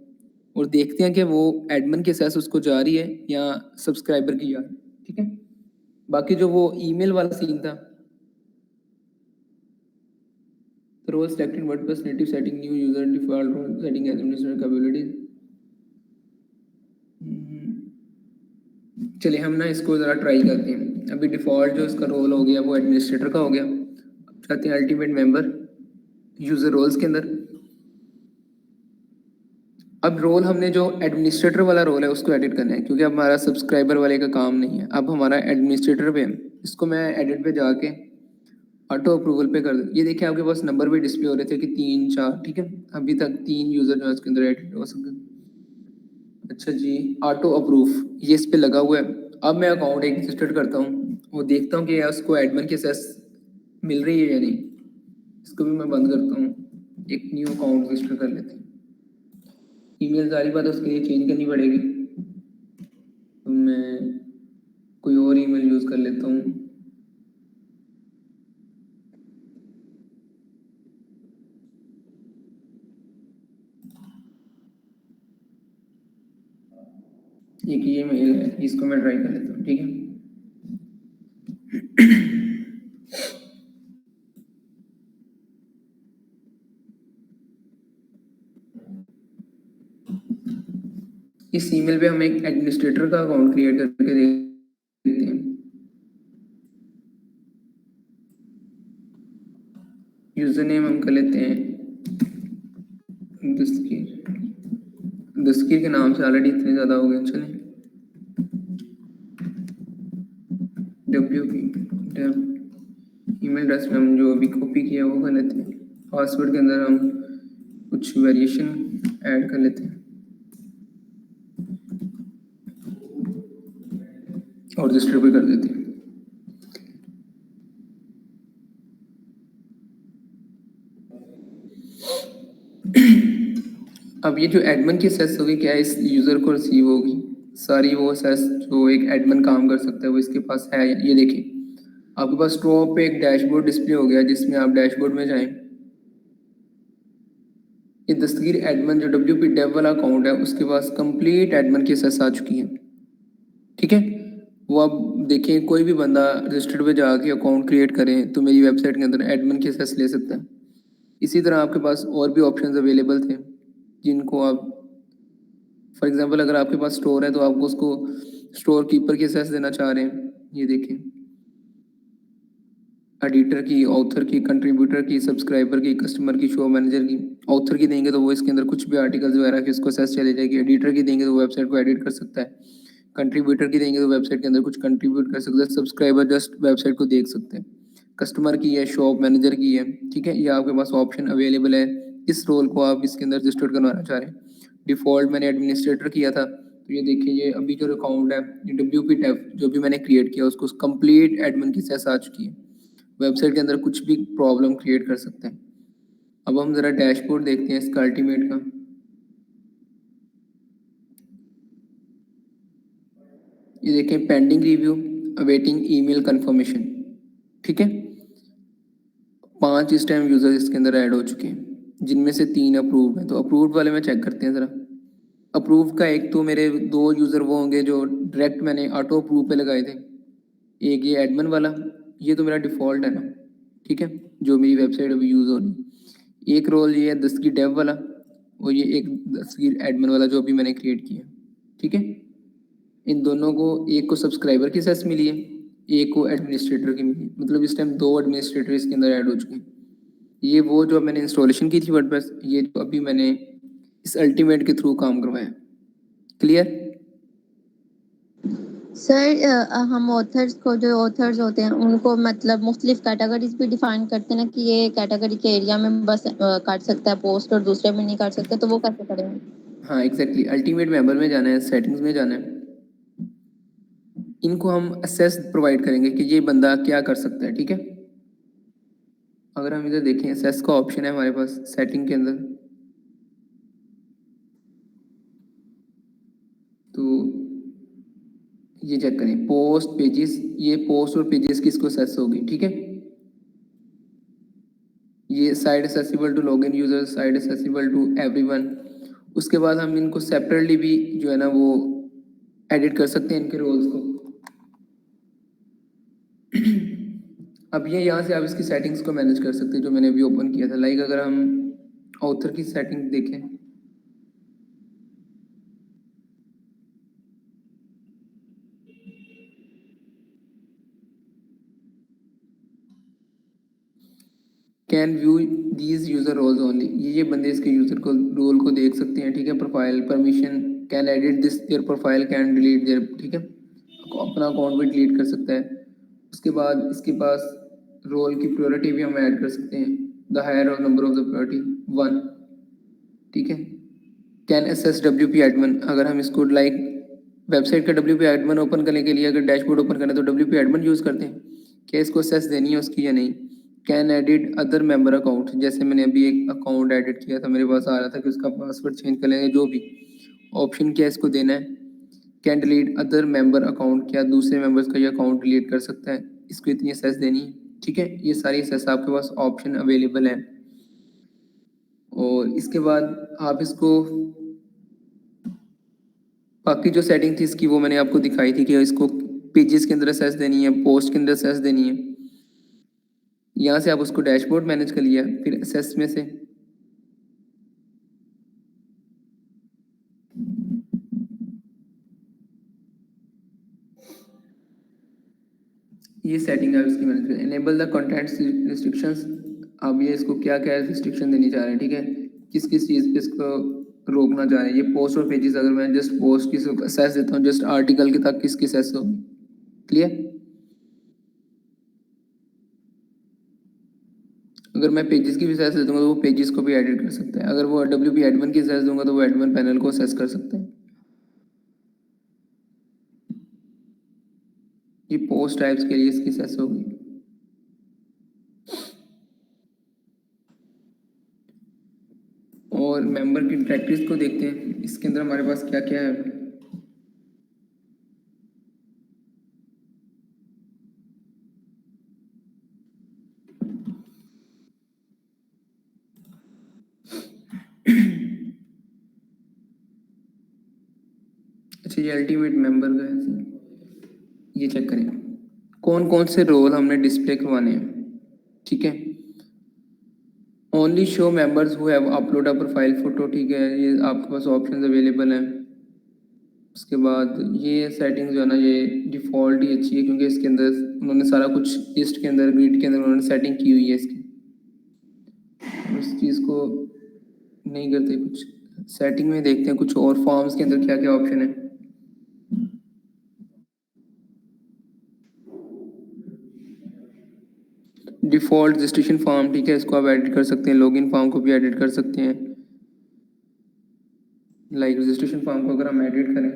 और देखते हैं कि वो एडमिन की असेस उसको जा रही है या सब्सक्राइबर की जा रही है, ठीक है। बाकी जो वो ईमेल वाला सीन था, role selected WordPress native setting, new user default role setting, administrator capabilities, चलिए हम ना इसको ज़रा ट्राई करते हैं। अभी डिफ़ॉल्ट जो इसका रोल हो गया वो एडमिनिस्ट्रेटर का हो गया। अब चाहते हैं अल्टीमेट मेंबर यूज़र रोल्स के अंदर। अब रोल हमने जो एडमिनिस्ट्रेटर वाला रोल है उसको एडिट करना है, क्योंकि अब हमारा सब्सक्राइबर वाले का काम नहीं है, अब हमारा एडमिनिस्ट्रेटर पे है। इसको मैं एडिट पे जाके ऑटो अप्रूवल पे कर दूँ। ये देखिए आपके पास नंबर भी डिस्प्ले हो रहे थे कि 3 4, ठीक है। अभी तक 3 यूज़र जो है उसके अंदर एडिट हो सकते हैं। अच्छा जी, ऑटो अप्रूव ये इस पे लगा हुआ है। अब मैं अकाउंट एक रजिस्टर करता हूँ, वो देखता हूँ कि यार उसको एडमिन की एक्सेस मिल रही है या नहीं। इसको भी मैं बंद करता हूँ, एक न्यू अकाउंट रजिस्टर कर लेते हैं। ईमेल सारी बात उसके लिए चेंज करनी पड़ेगी, तो मैं कोई और ईमेल यूज़ कर लेता हूँ। एक ये मेल है, इसको मैं ट्राई कर लेता हूँ, ठीक है। इस ईमेल पे हम एक एडमिनिस्ट्रेटर का अकाउंट क्रिएट करके देखते हैं। यूजर नेम हम कर लेते हैं दस्तगीर। दस्तगीर के नाम से ऑलरेडी इतने ज़्यादा हो गए, चलें। WP ईमेल एड्रेस में हम जो अभी कॉपी किया वो कर लेते हैं। पासवर्ड के अंदर हम कुछ वेरिएशन ऐड कर लेते हैं और रजिस्टर पे कर देते हैं। अब ये जो एडमिन की सेस होगी क्या इस यूज़र को रिसीव होगी, सारी वो सेस जो एक एडमिन काम कर सकता है वो इसके पास है। ये देखिए आपके पास टॉप पे एक डैशबोर्ड डिस्प्ले हो गया, जिसमें आप डैशबोर्ड में जाएं। ये दस्तगीर एडमिन जो WP डेव वाला अकाउंट है उसके पास कंप्लीट एडमिन की सेस आ चुकी है, ठीक है। वो आप देखिए कोई भी बंदा रजिस्टर्ड पे जाके अकाउंट क्रिएट करें तो मेरी वेबसाइट के अंदर एडमिन की एक्सेस ले सकता है। इसी तरह आपके पास और भी ऑप्शंस अवेलेबल थे जिनको आप, फॉर एग्जांपल अगर आपके पास स्टोर है तो आपको उसको स्टोर कीपर की एक्सेस देना चाह रहे हैं। ये देखिए एडिटर की, ऑथर की, कंट्रीब्यूटर की, सब्सक्राइबर की, कस्टमर की, शो मैनेजर की। ऑथर की देंगे तो वो इसके अंदर कुछ भी आर्टिकल्स वगैरह की उसको एक्सेस चले जाएगी। एडिटर की देंगे तो वेबसाइट को एडिट कर सकता है। कंट्रीब्यूटर की देंगे तो वेबसाइट के अंदर कुछ कंट्रीब्यूट कर सकते हैं। सब्सक्राइबर जस्ट वेबसाइट को देख सकते हैं। कस्टमर की है, शॉप मैनेजर की है, ठीक है। ये आपके पास ऑप्शन अवेलेबल है। इस रोल को आप इसके अंदर रजिस्टर्ड करवाना चाह रहे हैं। डिफ़ॉल्ट मैंने एडमिनिस्ट्रेटर किया था, तो ये देखिए ये अभी जो अकाउंट है ये WP टैब जो भी मैंने क्रिएट किया उसको कंप्लीट एडमिन की सेस आ चुकी है। वेबसाइट के अंदर कुछ भी प्रॉब्लम क्रिएट कर सकते हैं। अब हम ज़रा डैशबोर्ड देखते हैं इसका अल्टीमेट का। ये देखें pending review, awaiting email confirmation, ठीक है। 5 इस टाइम यूजर इसके अंदर ऐड हो चुके हैं, जिनमें से 3 अप्रूव्ड हैं। तो अप्रूव्ड वाले में चेक करते हैं ज़रा। अप्रूव का एक तो मेरे 2 यूज़र वो होंगे जो डायरेक्ट मैंने ऑटो अप्रूव पे लगाए थे। एक ये एडमिन वाला, ये तो मेरा डिफ़ॉल्ट है ना, ठीक है, जो मेरी वेबसाइट अभी यूज़ हो रही। एक रोल ये है दस्तगीर डेव वाला, और ये एक दस्तगीर एडमिन वाला जो अभी मैंने क्रिएट किया, ठीक है। इन दोनों को, एक को सब्सक्राइबर की सेस मिली है, एक को एडमिनिस्ट्रेटर की मिली है। मतलब इस टाइम 2 एडमिनिस्ट्रेटर इसके अंदर ऐड हो चुके हैं। ये वो जो मैंने इंस्टॉलेशन की थी वर्डप्रेस, ये जो अभी मैंने इस अल्टीमेट के थ्रू काम करवाया। क्लियर? सर हम ऑथर्स को, जो ऑथर्स होते हैं उनको मतलब मुख्तलिफ कैटेगरीज भी डिफाइन करते हैं ना कि ये कैटेगरी के एरिया में बस काट सकता है पोस्ट और दूसरे में नहीं काट सकता, तो वो कैसे करेंगे? हाँ एग्जैक्टली, अल्टीमेट मेंबर में जाना है, सेटिंग्स में जाना है। इनको हम असेस प्रोवाइड करेंगे कि ये बंदा क्या कर सकता है, ठीक है। अगर हम इधर देखें असेस का ऑप्शन है हमारे पास सेटिंग के अंदर, तो ये चेक करें पोस्ट पेजेस, ये पोस्ट और पेजेस किसको असेस होगी, ठीक है। ये site accessible to login user, site accessible to everyone. उसके बाद हम इनको सेपरेटली भी जो है ना वो एडिट कर सकते हैं इनके रोल्स को। अब ये यहाँ से आप इसकी सेटिंग्स को मैनेज कर सकते हैं जो मैंने अभी ओपन किया था। लाइक अगर हम ऑथर की सेटिंग देखें, can view these user roles only, ये बंदे इसके यूजर को रोल को देख सकते हैं, ठीक है। Profile permission, can edit this their profile, can delete their, ठीक है, अपना अकाउंट भी डिलीट कर सकता है। उसके बाद इसके पास रोल की प्रायोरिटी भी हम ऐड कर सकते हैं, द हायर और नंबर ऑफ द प्रायोरिटी 1, ठीक है। कैन एसेस WP एडमिन, अगर हम इसको लाइक वेबसाइट का WP एडमिन ओपन करने के लिए अगर डैशबोर्ड ओपन करना है तो WP एडमिन यूज़ करते हैं, क्या इसको एसेस देनी है उसकी या नहीं। Can edit other member account, जैसे मैंने अभी एक अकाउंट एडिट किया था, मेरे पास आ रहा था कि उसका पासवर्ड चेंज कर लेंगे, जो भी ऑप्शन क्या इसको देना है। Can delete other member account, क्या दूसरे मेंबर्स का ये अकाउंट डिलीट कर सकता है, इसको इतनी एसेस देनी है, ठीक है। ये सारी एसेस आपके पास ऑप्शन अवेलेबल है। और इसके बाद आप इसको बाकी जो सेटिंग थी इसकी वो मैंने आपको दिखाई थी कि इसको पेजेस के अंदर एसेस देनी है, पोस्ट के अंदर एसेस देनी है। यहाँ से आप उसको डैशबोर्ड मैनेज कर लिया, फिर एसेस में से ये सेटिंग है इसकी मैनेज कर। इनेबल द कंटेंट रिस्ट्रिक्शंस, अब ये इसको क्या क्या रिस्ट्रिक्शन देनी चाह रहे हैं, ठीक है, किस किस चीज़ पे इसको रोकना चाह रहे हैं। ये पोस्ट और पेजेस, अगर मैं जस्ट पोस्ट की एसेस देता हूँ, जस्ट आर्टिकल के तक किसकी एसेस होगी, क्लियर। अगर मैं पेजेस की भी एसेस दे दूंगा तो वो पेजेस को भी एडिट कर सकता है। अगर वो WP एडमिन की एसेस दूंगा तो वो एडमिन पैनल को एसेस कर सकते हैं। ये पोस्ट टाइप्स के लिए इसकी एसेस होगी। और मेंबर की डायरेक्टरीज को देखते हैं, इसके अंदर हमारे पास क्या क्या है। अच्छा, ये अल्टीमेट मेंबर का है, ये चेक करें कौन कौन से रोल हमने डिस्प्ले करवाने हैं, ठीक है। Only show members who have upload a profile photo, ठीक है, ये आपके पास ऑप्शंस अवेलेबल हैं। उसके बाद ये सेटिंग जो है ना ये डिफ़ॉल्ट ही अच्छी है, क्योंकि इसके अंदर उन्होंने सारा कुछ लिस्ट के अंदर ग्रिड के अंदर उन्होंने सेटिंग की हुई है इसकी। उस चीज़ को नहीं करते, कुछ सेटिंग में देखते हैं कुछ और फॉर्म्स के अंदर क्या क्या ऑप्शन है। डिफ़ॉल्ट रजिस्ट्रेशन फॉर्म, ठीक है, इसको आप एडिट कर सकते हैं। लॉगिन फॉर्म को भी एडिट कर सकते हैं। लाइक रजिस्ट्रेशन फॉर्म को अगर हम एडिट करें,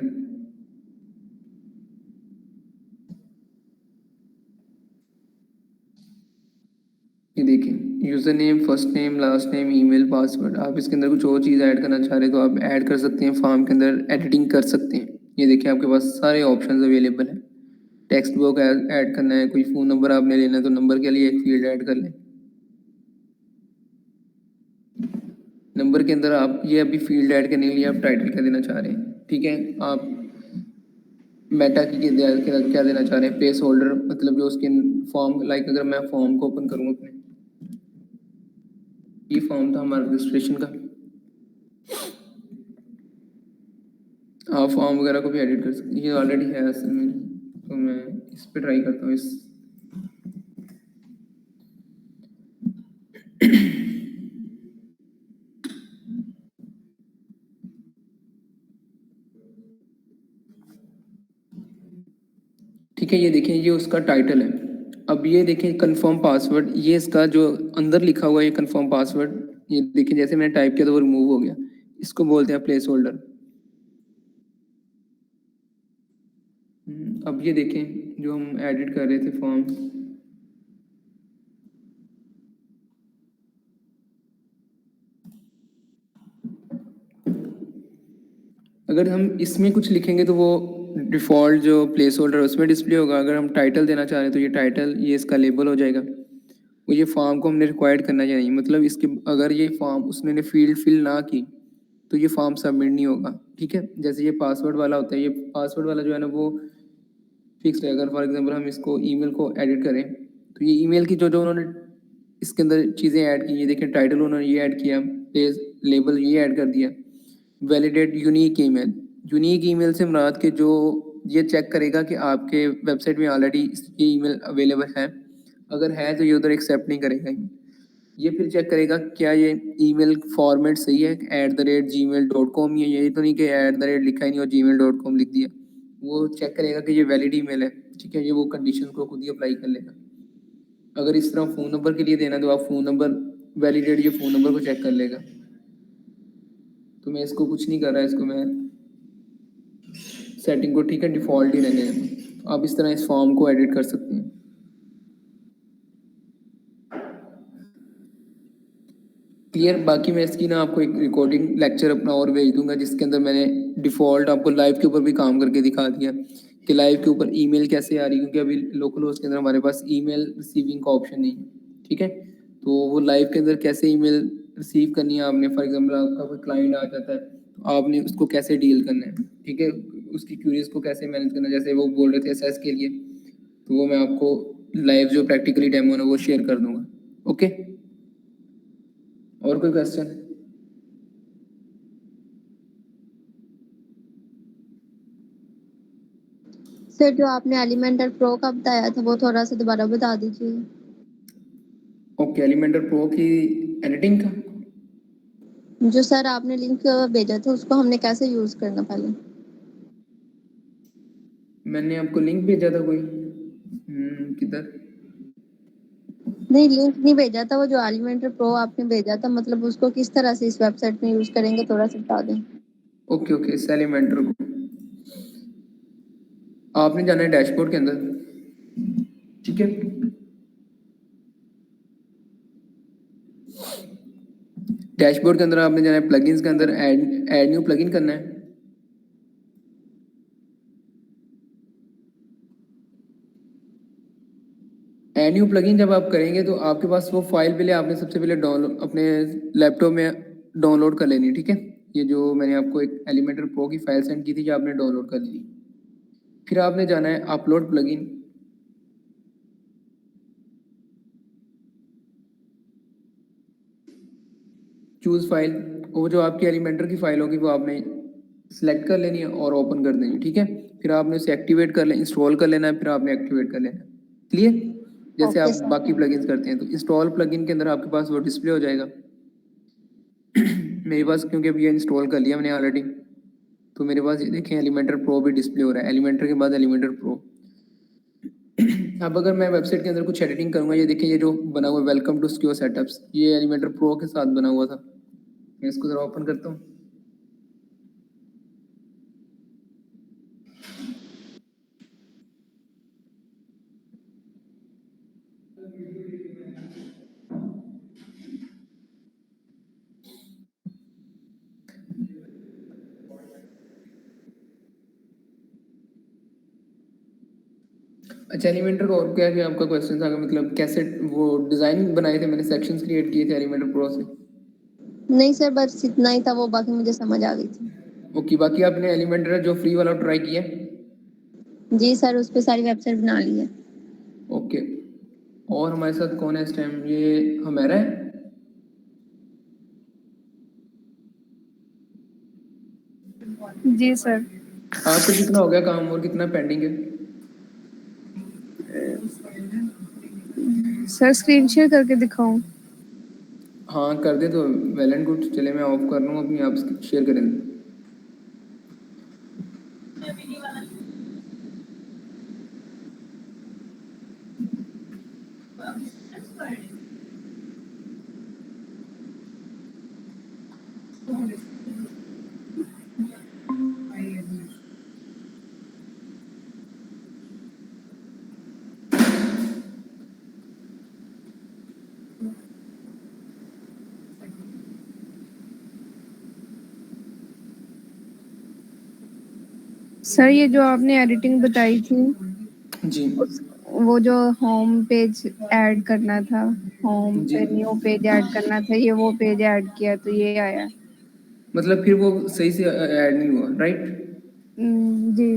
ये देखिए user name, first name, last name, email, password. आप इसके अंदर कुछ और चीज़ ऐड करना चाह रहे हैं तो आप ऐड कर सकते हैं, फॉर्म के अंदर एडिटिंग कर सकते हैं। ये देखिए आपके पास सारे ऑप्शंस अवेलेबल हैं। टेक्स्ट बॉक्स ऐड करना है, कोई फ़ोन नंबर आपने लेना है तो नंबर के लिए एक फील्ड ऐड कर लें। नंबर के अंदर आप ये अभी फील्ड ऐड करने के लिए आप टाइटल क्या देना चाह रहे हैं, ठीक है। आप मेटा की क्या देना चाह रहे हैं, प्लेस होल्डर, मतलब जो उसके फॉर्म, लाइक अगर मैं फॉर्म को ओपन करूँ अपने, ये फॉर्म था हमारा रजिस्ट्रेशन का, आप फॉर्म वगैरह को भी एडिट कर सकते हैं। ये ऑलरेडी है असल में, तो मैं इस पर ट्राई करता हूँ। इस ठीक है, ये देखें ये उसका टाइटल है। अब ये देखें कंफर्म पासवर्ड, ये इसका जो अंदर लिखा हुआ है ये कंफर्म पासवर्ड, ये देखें जैसे मैंने टाइप किया तो वो रिमूव हो गया। इसको बोलते हैं प्लेस होल्डर। अब ये देखें जो हम एडिट कर रहे थे फॉर्म, अगर हम इसमें कुछ लिखेंगे तो वो डिफ़ॉल्ट जो प्लेस होल्डर है उसमें डिस्प्ले होगा। अगर हम टाइटल देना चाह रहे हैं तो ये टाइटल, ये इसका लेबल हो जाएगा। वो ये फॉर्म को हमने रिक्वायर्ड करना या नहीं, मतलब इसके अगर ये फॉर्म उसने फील्ड फिल ना की तो ये फॉर्म सबमिट नहीं होगा, ठीक है। जैसे ये पासवर्ड वाला होता है, ये पासवर्ड वाला जो है ना वो फिक्स है। अगर फॉर एग्जांपल हम इसको ईमेल को एडिट करें तो ये ईमेल की जो जो उन्होंने इसके अंदर चीज़ें ऐड की, ये देखें टाइटल उन्होंने ये ऐड किया, प्लेस लेबल ये ऐड कर दिया, validate unique email. Unique email से मुराद के जो ये चेक करेगा कि आपके वेबसाइट में ऑलरेडी ये ईमेल अवेलेबल है, अगर है तो ये उधर एक्सेप्ट नहीं करेगा। ये फिर चेक करेगा क्या ये ईमेल फॉर्मेट सही है, @gmail.com ही है, यही तो नहीं कि @ लिखा ही नहीं और gmail.com लिख दिया। वो चेक करेगा कि ये वैलिड ईमेल है, ठीक है, ये वो कंडीशन को खुद ही अप्लाई कर लेगा। अगर इस तरह फ़ोन नंबर के लिए देना तो आप फ़ोन नंबर वैलिडेट, ये फ़ोन नंबर को चेक कर लेगा। तो मैं इसको कुछ नहीं कर रहा, इसको मैं सेटिंग को ठीक है डिफ़ॉल्ट ही रहने देता। आप इस तरह इस फॉर्म को एडिट कर सकते हैं। क्लियर? बाकी मैं इसकी ना आपको एक रिकॉर्डिंग लेक्चर अपना और भेज दूंगा, जिसके अंदर मैंने डिफ़ॉल्ट आपको लाइव के ऊपर भी काम करके दिखा दिया कि लाइव के ऊपर ईमेल कैसे आ रही है, क्योंकि अभी लोकल होस्ट के अंदर हमारे पास ईमेल रिसीविंग का ऑप्शन नहीं है, ठीक है। तो वो लाइव के अंदर कैसे ईमेल रिसीव करनी है आपने, फॉर एग्जाम्पल आपका कोई क्लाइंट आ जाता है तो आपने उसको कैसे डील करना है, ठीक है, उसकी क्यूरीज को कैसे मैनेज करना है, जैसे वो बोल रहे थे एसएस के लिए, तो वो मैं आपको लाइव जो प्रैक्टिकली डेमो है वो शेयर कर दूंगा। ओके, और कोई क्वेश्चन? सर जो आपने एलिमेंटर प्रो का बताया था वो थोड़ा सा दोबारा बता दीजिए। ओके, एलिमेंटर प्रो की एडिटिंग का जो सर आपने लिंक भेजा था उसको हमने कैसे यूज करना पहले? मैंने आपको लिंक भेजा था कोई, किधर? नहीं, लिंक नहीं भेजा था, वो जो एलिमेंटर प्रो आपने भेजा था, मतलब उसको किस तरह से इस वेबसाइट में यूज करेंगे थोड़ा सा बता दें। ओके ओके, इस एलिमेंटर को आपने जाना है डैशबोर्ड के अंदर, ठीक है। डैशबोर्ड के अंदर आपने जाना है प्लगइन्स के अंदर, ऐड न्यू प्लगइन करना है। ऐड न्यू प्लगइन जब आप करेंगे तो आपके पास वो फाइल पहले आपने सबसे पहले डाउनलोड अपने लैपटॉप में डाउनलोड कर लेनी है, ठीक है। ये जो मैंने आपको एक एलिमेंटर प्रो की फाइल सेंड की थी जो आपने डाउनलोड कर ली। फिर आपने जाना है अपलोड प्लगइन, चूज फाइल, वो जो आपकी एलिमेंटर की फाइल होगी वो आपने सिलेक्ट कर लेनी है और ओपन कर देनी है, ठीक है। फिर आपने उसे एक्टिवेट कर लेना, इंस्टॉल कर लेना है, फिर आपने एक्टिवेट कर लेना है। क्लियर? जैसे ओके आप सर। बाकी प्लगइन्स करते हैं तो इंस्टॉल प्लगइन के अंदर आपके पास वो डिस्प्ले हो जाएगा। मेरे पास क्योंकि अभी ये इंस्टॉल कर लिया मैंने ऑलरेडी, तो मेरे पास ये देखें एलिमेंटर प्रो भी डिस्प्ले हो रहा है, एलिमेंटर के बाद एलिमेंटर प्रो। अब अगर मैं वेबसाइट के अंदर कुछ एडिटिंग करूंगा, ये देखिए ये जो बना हुआ वेलकम टू सिक्योर सेटअप्स, ये एलिमेंटर प्रो के साथ बना हुआ था। मैं इसको जरा ओपन करता हूँ। अच्छा, एलिमेंटर का और क्या क्या आपका क्वेश्चन था, मतलब कैसे वो डिजाइन बनाए थे मैंने, सेक्शंस क्रिएट किए थे एलिमेंटर प्रो से? नहीं सर, बस इतना ही था, वो बाकी मुझे समझ आ गई थी। ओके, बाकी आपने एलिमेंटर जो फ्री वाला ट्राई किया? जी सर, उस पर सारी वेबसाइट बना ली है। ओके, और हमारे साथ कौन है इस टाइम? ये हमारा है। जी सर। आपका कितना हो गया काम और कितना पेंडिंग है? सर स्क्रीन शेयर करके दिखाऊं? हाँ कर दे तो वेल एंड गुड, चले मैं ऑफ कर लूँ अपनी, आप शेयर करें। सर ये जो आपने एडिटिंग बताई थी, जी वो जो होम पेज ऐड करना था, होम जी, पे न्यू पेज ऐड करना था, ये वो पेज ऐड किया तो ये आया। मतलब फिर वो सही से ऐड नहीं हुआ, राइट? जी।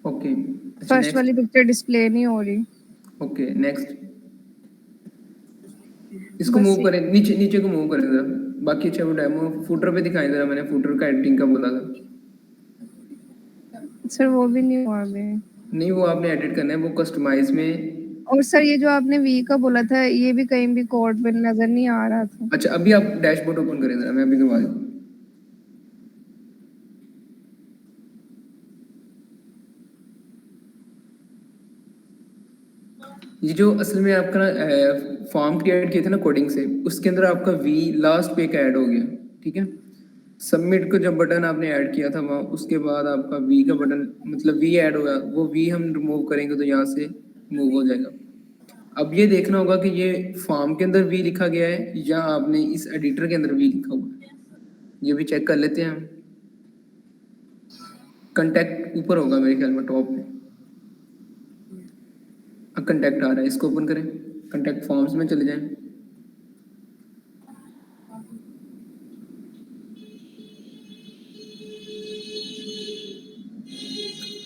ओके, अच्छा फर्स्ट नेक्स्ट। वाली पिक्चर डिस्प्ले नहीं हो रही। ओके नेक्स्ट, इसको बस मूव करें, नीचे नीचे को मूव करें जरा। बाकी अच्छा वो डेमो फुटर पे दिखाई जरा, मैंने फुटर का एडिटिंग का बोला था। सर वो भी नहीं हुआ अभी। नहीं, वो आपने एडिट करना है, वो कस्टमाइज में और सर ये जो आपने वी का बोला था ये भी कहीं भी कोड पे नजर नहीं आ रहा था। अच्छा अभी आप डैशबोर्ड ओपन करें जरा, मैं अभी करवा देता हूँ। ये जो असल में आपका ना फॉर्म क्रिएट किए थे ना कोडिंग से, उसके अंदर आपका वी लास्ट पे का ऐड हो गया, ठीक है। सबमिट को जब बटन आपने ऐड किया था वहाँ, उसके बाद आपका वी का बटन मतलब वी ऐड होगा, वो वी हम रिमूव करेंगे तो यहाँ से मूव हो जाएगा। अब ये देखना होगा कि ये फॉर्म के अंदर वी लिखा गया है या आपने इस एडिटर के अंदर वी लिखा हुआ है, ये भी चेक कर लेते हैं हम। कंटेक्ट ऊपर होगा मेरे ख्याल में टॉप पे, कंटेक्ट आ रहा है, इसको ओपन करें, कंटेक्ट फॉर्म्स में चले जाएं।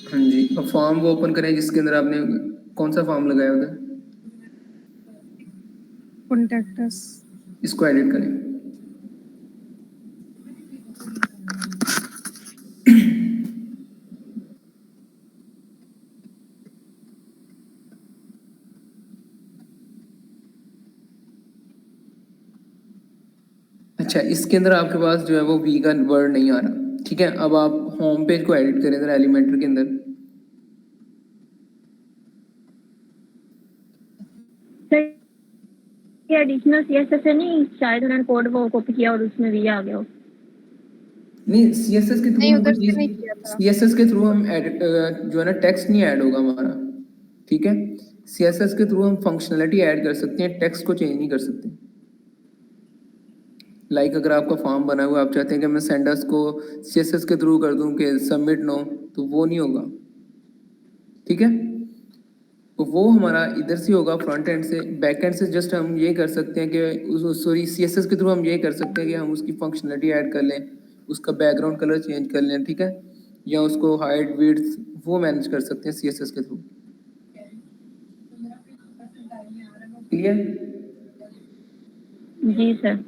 हाँ जी, अब फॉर्म वो ओपन करें जिसके अंदर आपने कौन सा फॉर्म लगाया उधर, कॉन्टेक्टस। इसको एडिट करें। अच्छा इसके अंदर आपके पास जो है वो वी का वर्ड नहीं आ रहा, ठीक है। अब आप होम पेज को एडिट करें जरा एलिमेंटर के अंदर। सर ये एडिशनल सीएसएस है नहीं, शायद उन्होंने कोड वो कॉपी किया और उसमें भी आ गया हो। नहीं सीएसएस के थ्रू नहीं हम उधर कोई से नहीं चीज, किया था। सीएसएस के थ्रू हम जो है ना टेक्स्ट नहीं ऐड होगा हमारा, ठीक है। सीएसएस के थ्रू हम फंक्शनलिटी ऐड कर सकते हैं, टेक्स्ट को चेंज नहीं कर सकते। लाइक अगर आपका फॉर्म बना हुआ आप चाहते हैं कि मैं सेंडर्स को सीएसएस के थ्रू कर दूं कि सबमिट नो, तो वो नहीं होगा, ठीक है। तो वो हमारा इधर से होगा फ्रंट एंड से। बैक एंड से जस्ट हम ये कर सकते हैं कि सॉरी सीएसएस के थ्रू हम ये कर सकते हैं कि हम उसकी फंक्शनलिटी ऐड कर लें, उसका बैकग्राउंड कलर चेंज कर लें, ठीक है, या उसको हाइट विड्थ वो मैनेज कर सकते हैं सीएसएस के थ्रू। क्लियर? जी सर।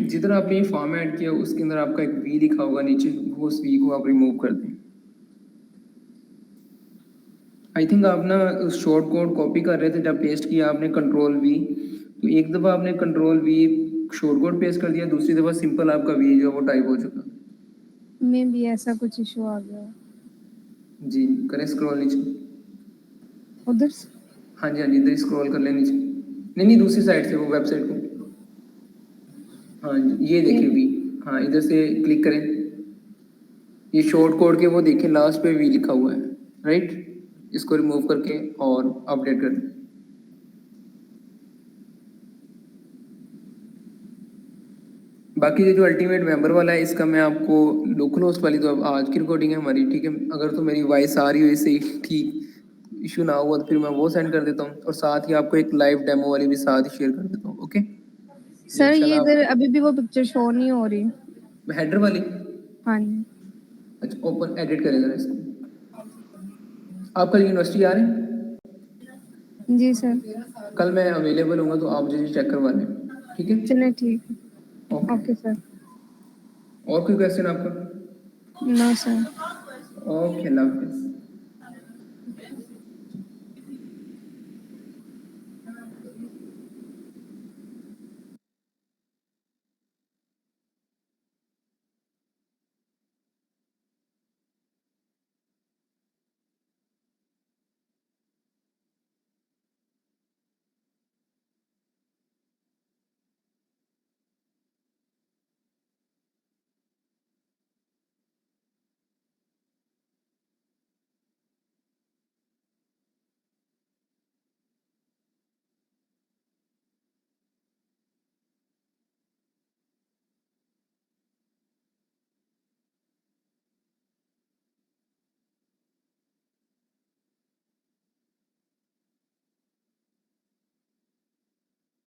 जिधर आपने ये फॉर्म ऐड किया उसके अंदर आपका एक वी लिखा होगा नीचे, वो उस वी को आप रिमूव कर दें। आई थिंक आप ना शॉर्ट कोड कॉपी कर रहे थे, जब पेस्ट किया आपने कंट्रोल वी, तो एक दफ़ा आपने control we short code paste कर दिया, दूसरी दफ़ा सिंपल आपका वी जो है वो टाइप हो चुका। में भी ऐसा कुछ इशू आ गया जी करें स्क्रॉल नीचे। उधर से। हाँ जी हाँ जी, इधर स्क्रॉल कर लें नीचे। नहीं नहीं दूसरी साइड से, वो वेबसाइट को। हाँ जी ये देखिए वी, हाँ इधर से क्लिक करें, ये शॉर्ट कोड के वो देखें लास्ट पे वी लिखा हुआ है, राइट। इसको रिमूव करके और अपडेट कर दें। बाकी ये जो अल्टीमेट मेंबर वाला है इसका मैं आपको लोकल होस्ट वाली तो अब आज की रिकॉर्डिंग है हमारी, ठीक है। अगर तो मेरी वॉइस आ रही हो इससे ठीक इशू ना हुआ तो फिर मैं वो सेंड कर देता हूँ, और साथ ही आपको एक लाइव डेमो वाली भी साथ ही शेयर कर देता हूँ, ओके। सर ये इधर अभी भी वो पिक्चर शो नहीं हो रही। हेडर वाली, हाँ जी। अच्छा ओपन एडिट करें जरा इसको। आप कल यूनिवर्सिटी आ रहे हैं? जी सर। कल मैं अवेलेबल हूँगा तो आप मुझे चेक करवा लें, ठीक है। चलिए ठीक है। Okay okay sir. और कोई क्वेश्चन आपका? No sir. ओके अल्लाह हाफिज़।